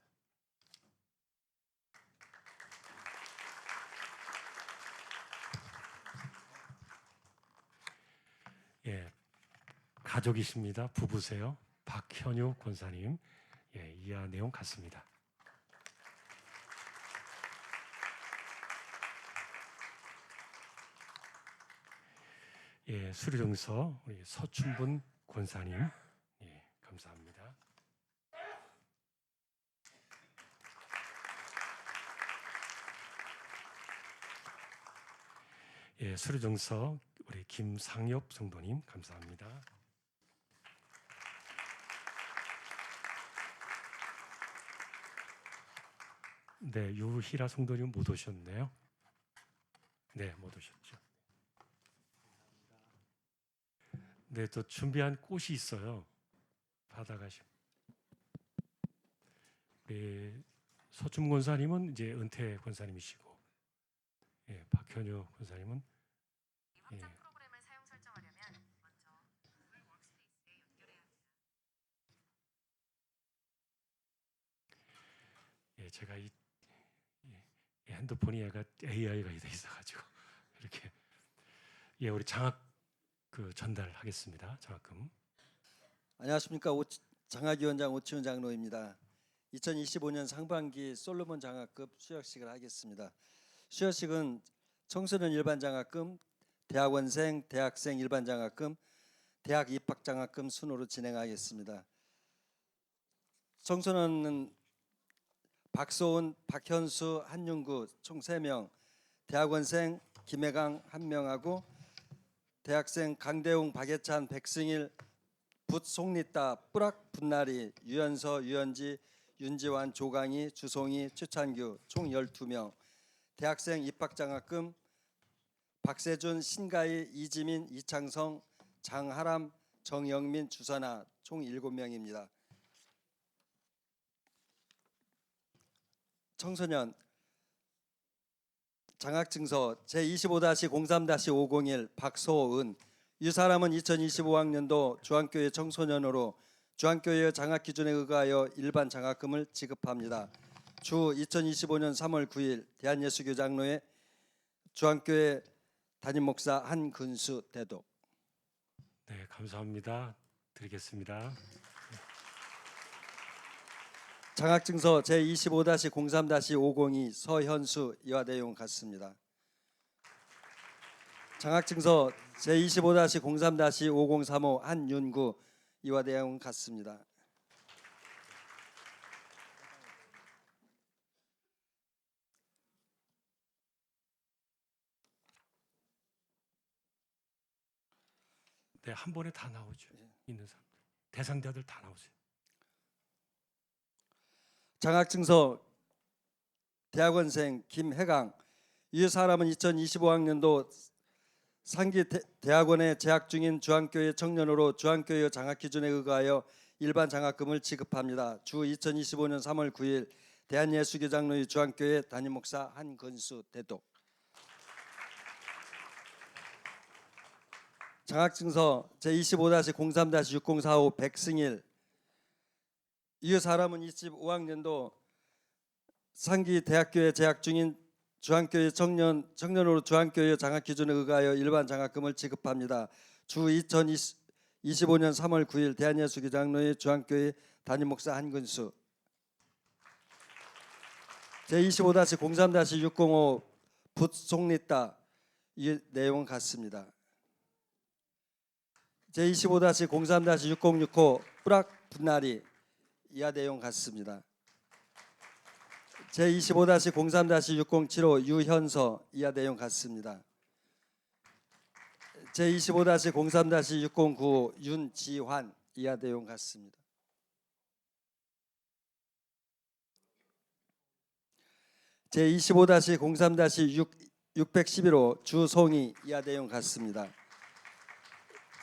예, 가족이십니다. 부부세요. 박현유 권사님. 예, 이하 내용 같습니다. 예, 수료증서 우리 서춘분 권사님. 예, 감사합니다. 예, 수료증서 우리 김상엽 성도님 감사합니다. 네, 유희라 성도님 못 오셨네요. 네, 못 오셨죠. 네, 또 준비한 꽃이 있어요. 받아가시면. 우리 서춘 권사님은 이제 은퇴 권사님이시고, 예, 박현유 권사님은 예, 프로그램을 사용 설정하려면 먼저 구글 워크스페이스에 연결해야 합니다. 예, 제가 이 핸드폰이 얘가 AI가 돼 있어가지고 이렇게 예, 우리 장학 그 전달하겠습니다. 장학금. 안녕하십니까. 장학위원장 오치훈 장로입니다. 2025년 상반기 솔로몬 장학급 수여식을 하겠습니다. 수여식은 청소년 일반 장학금, 대학원생, 대학생 일반 장학금, 대학 입학 장학금 순으로 진행하겠습니다. 청소년은 박소은, 박현수, 한윤구 총 3명, 대학원생 김혜강 1명하고 대학생 강대웅, 박예찬, 백승일, 붓, 송리따, 뿌락, 분나리, 유연서, 유연지, 윤지환, 조강희, 주송이, 최찬규 총 12명, 대학생 입학장학금 박세준, 신가희, 이지민, 이창성, 장하람, 정영민, 주선아 총 7명입니다. 청소년 장학증서 제25-03-501 박소은 이 사람은 2025학년도 중앙교회 청소년으로 중앙교회 장학 기준에 의하여 일반 장학금을 지급합니다. 주 2025년 3월 9일 대한예수교 장로회 중앙교회 담임 목사 한근수 대독. 네, 감사합니다. 드리겠습니다. 장학증서 제25-03-502 서현수 이와 내용 같습니다. 장학증서 제25-03-5035 한윤구 이와 내용 같습니다. 네, 한 번에 다 나오죠. 있는 사람 대상자들 다 나오세요. 장학증서 대학원생 김혜강. 이 사람은 2025학년도 상기 대학원에 재학 중인 주한교회 청년으로 주한교회 장학 기준에 의하여 일반 장학금을 지급합니다. 주 2025년 3월 9일 대한예수교장로회 주한교회 담임 목사 한건수 대독. 장학증서 제25-03-6045 백승일. 이 사람은 25학년도 상기 대학교에 재학 중인 주한교회 청년으로 주한교회 장학 기준에 의하여 일반 장학금을 지급합니다. 주 2025년 3월 9일 대한예수교장로회 주한교회 담임 목사 한근수. 제25-03-605 붓송리따. 이 내용 같습니다. 제25-03-6065 뿌락 분나리. 이하 내용 같습니다. 제25-03-6075 유현서. 이하 내용 같습니다. 제25-03-6095 윤지환. 이하 내용 같습니다. 제25-03-611호 주송이. 이하 내용 같습니다.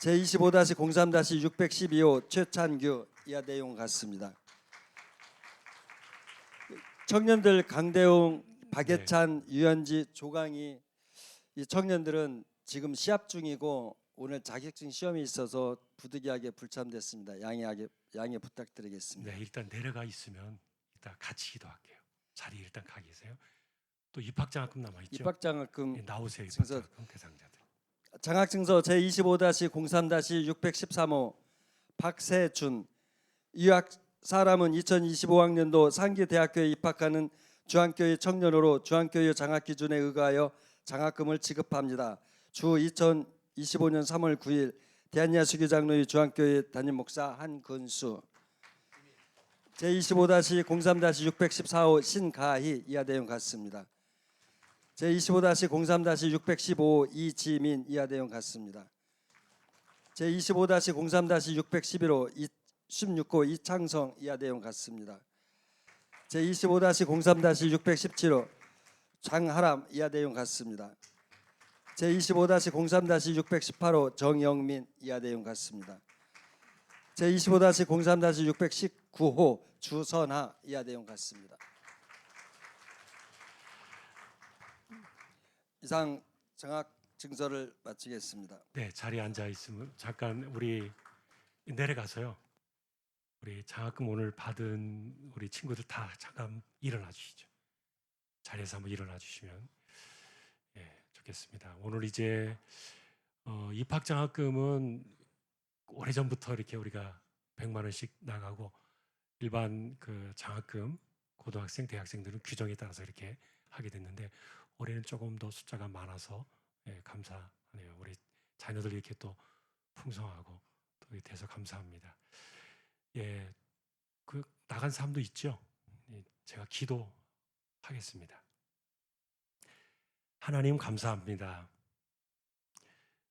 제25-03-612호 최찬규. 이하 내용 같습니다. 청년들 강대웅, 박예찬, 유현지, 조강희. 이 청년들은 지금 시합 중이고 오늘 자격증 시험이 있어서 부득이하게 불참됐습니다. 양해 부탁드리겠습니다. 네, 일단 내려가 있으면 이따 같이 기도할게요. 자리 일단 가 계세요. 또 입학장학금 남아 있죠. 입학장학금 예, 나오세요. 증서. 입학장학금 대상자들. 장학증서 제25-03-613호 박세준. 이 사람은 2025학년도 상기 대학교에 입학하는 주한교회 청년으로 주한교회 장학 기준에 의하여 장학금을 지급합니다. 주 2025년 3월 9일 대한예수교장로회 주한교회 담임 목사 한근수. 제25-03-614호 신가희. 이하 내용 같습니다. 제25-03-615 이지민. 이하 내용 같습니다. 제25-03-611호 16호 이창성. 이하 내용 같습니다. 제25-03-617호 장하람. 이하 내용 같습니다. 제25-03-618호 정영민. 이하 내용 같습니다. 제25-03-619호 주선하. 이하 내용 같습니다. 이상 장학 증서를 마치겠습니다. 네, 자리에 앉아 있으면 잠깐 우리 내려가서요. 우리 장학금 오늘 받은 우리 친구들 다 잠깐 일어나 주시죠. 자리에서 한번 일어나 주시면 좋겠습니다. 오늘 이제 입학 장학금은 오래전부터 이렇게 우리가 100만 원씩 나가고 일반 그 장학금 고등학생, 대학생들은 규정에 따라서 이렇게 하게 됐는데 올해는 조금 더 숫자가 많아서 감사하네요. 우리 자녀들 이렇게 또 풍성하고 또 돼서 감사합니다. 예, 그 나간 사람도 있죠. 제가 기도하겠습니다. 하나님 감사합니다.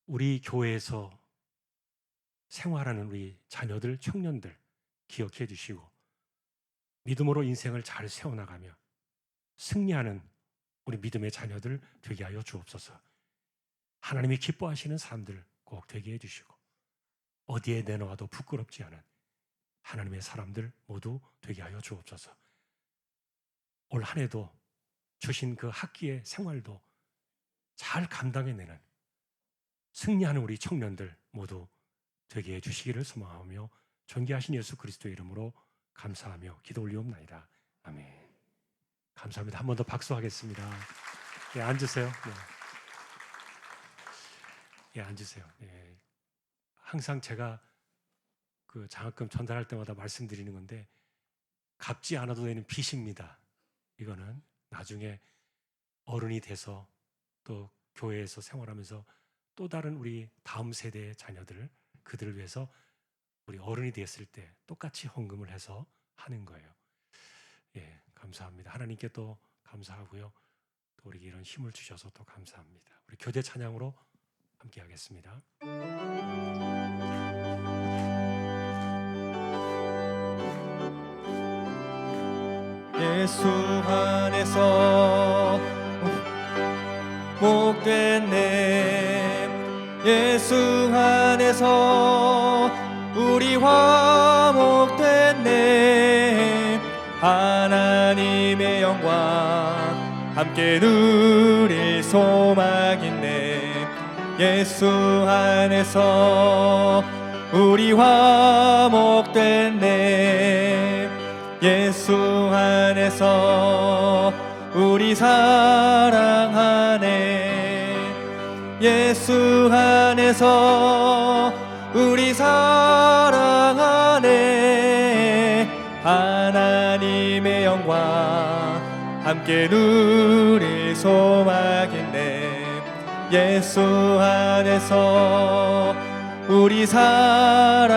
우리 교회에서 생활하는 우리 자녀들, 청년들 기억해 주시고 믿음으로 인생을 잘 세워나가며 승리하는 우리 믿음의 자녀들 되게 하여 주옵소서. 하나님이 기뻐하시는 사람들 꼭 되게 해주시고 어디에 내놓아도 부끄럽지 않은 하나님의 사람들 모두 되게 하여 주옵소서. 올 한 해도 주신 그 학기의 생활도 잘 감당해내는 승리하는 우리 청년들 모두 되게 해주시기를 소망하며 존귀하신 예수 그리스도의 이름으로 감사하며 기도 올리옵나이다. 아멘. 감사합니다. 한 번 더 박수하겠습니다. 예, 앉으세요. 예, 앉으세요. 예. 항상 제가 그 장학금 전달할 때마다 말씀드리는 건데 갚지 않아도 되는 빚입니다. 이거는 나중에 어른이 돼서 또 교회에서 생활하면서 또 다른 우리 다음 세대의 자녀들 그들을 위해서 우리 어른이 됐을 때 똑같이 헌금을 해서 하는 거예요. 예, 감사합니다. 하나님께 또 감사하고요. 또 우리에게 이런 힘을 주셔서 또 감사합니다. 우리 교대 찬양으로 함께 하겠습니다. 예수 안에서 목됐네. 예수 안에서 우리 화목됐네. 하나님의 영광 함께 누릴 소망 있네. 예수 안에서 우리 화목됐네. 예수 안에서 우리 사랑하네. 예수 안에서 우리 사랑하네. 하나님의 영광 함께 누릴 소망 있네. 예수 안에서 우리 사랑하네.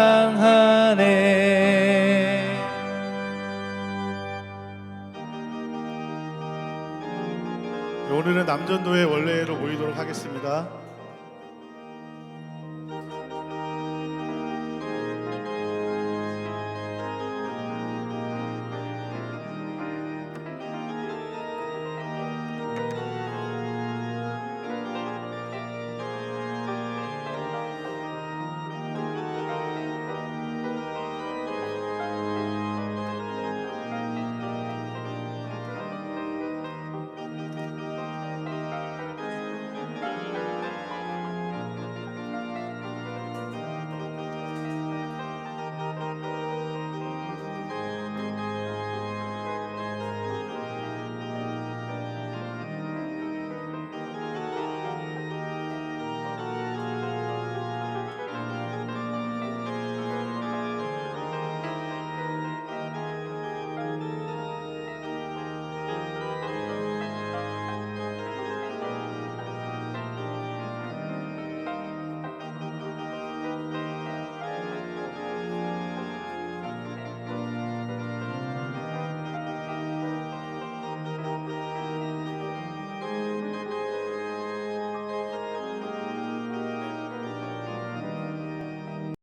오늘은 남전도회 원래로 모이도록 하겠습니다.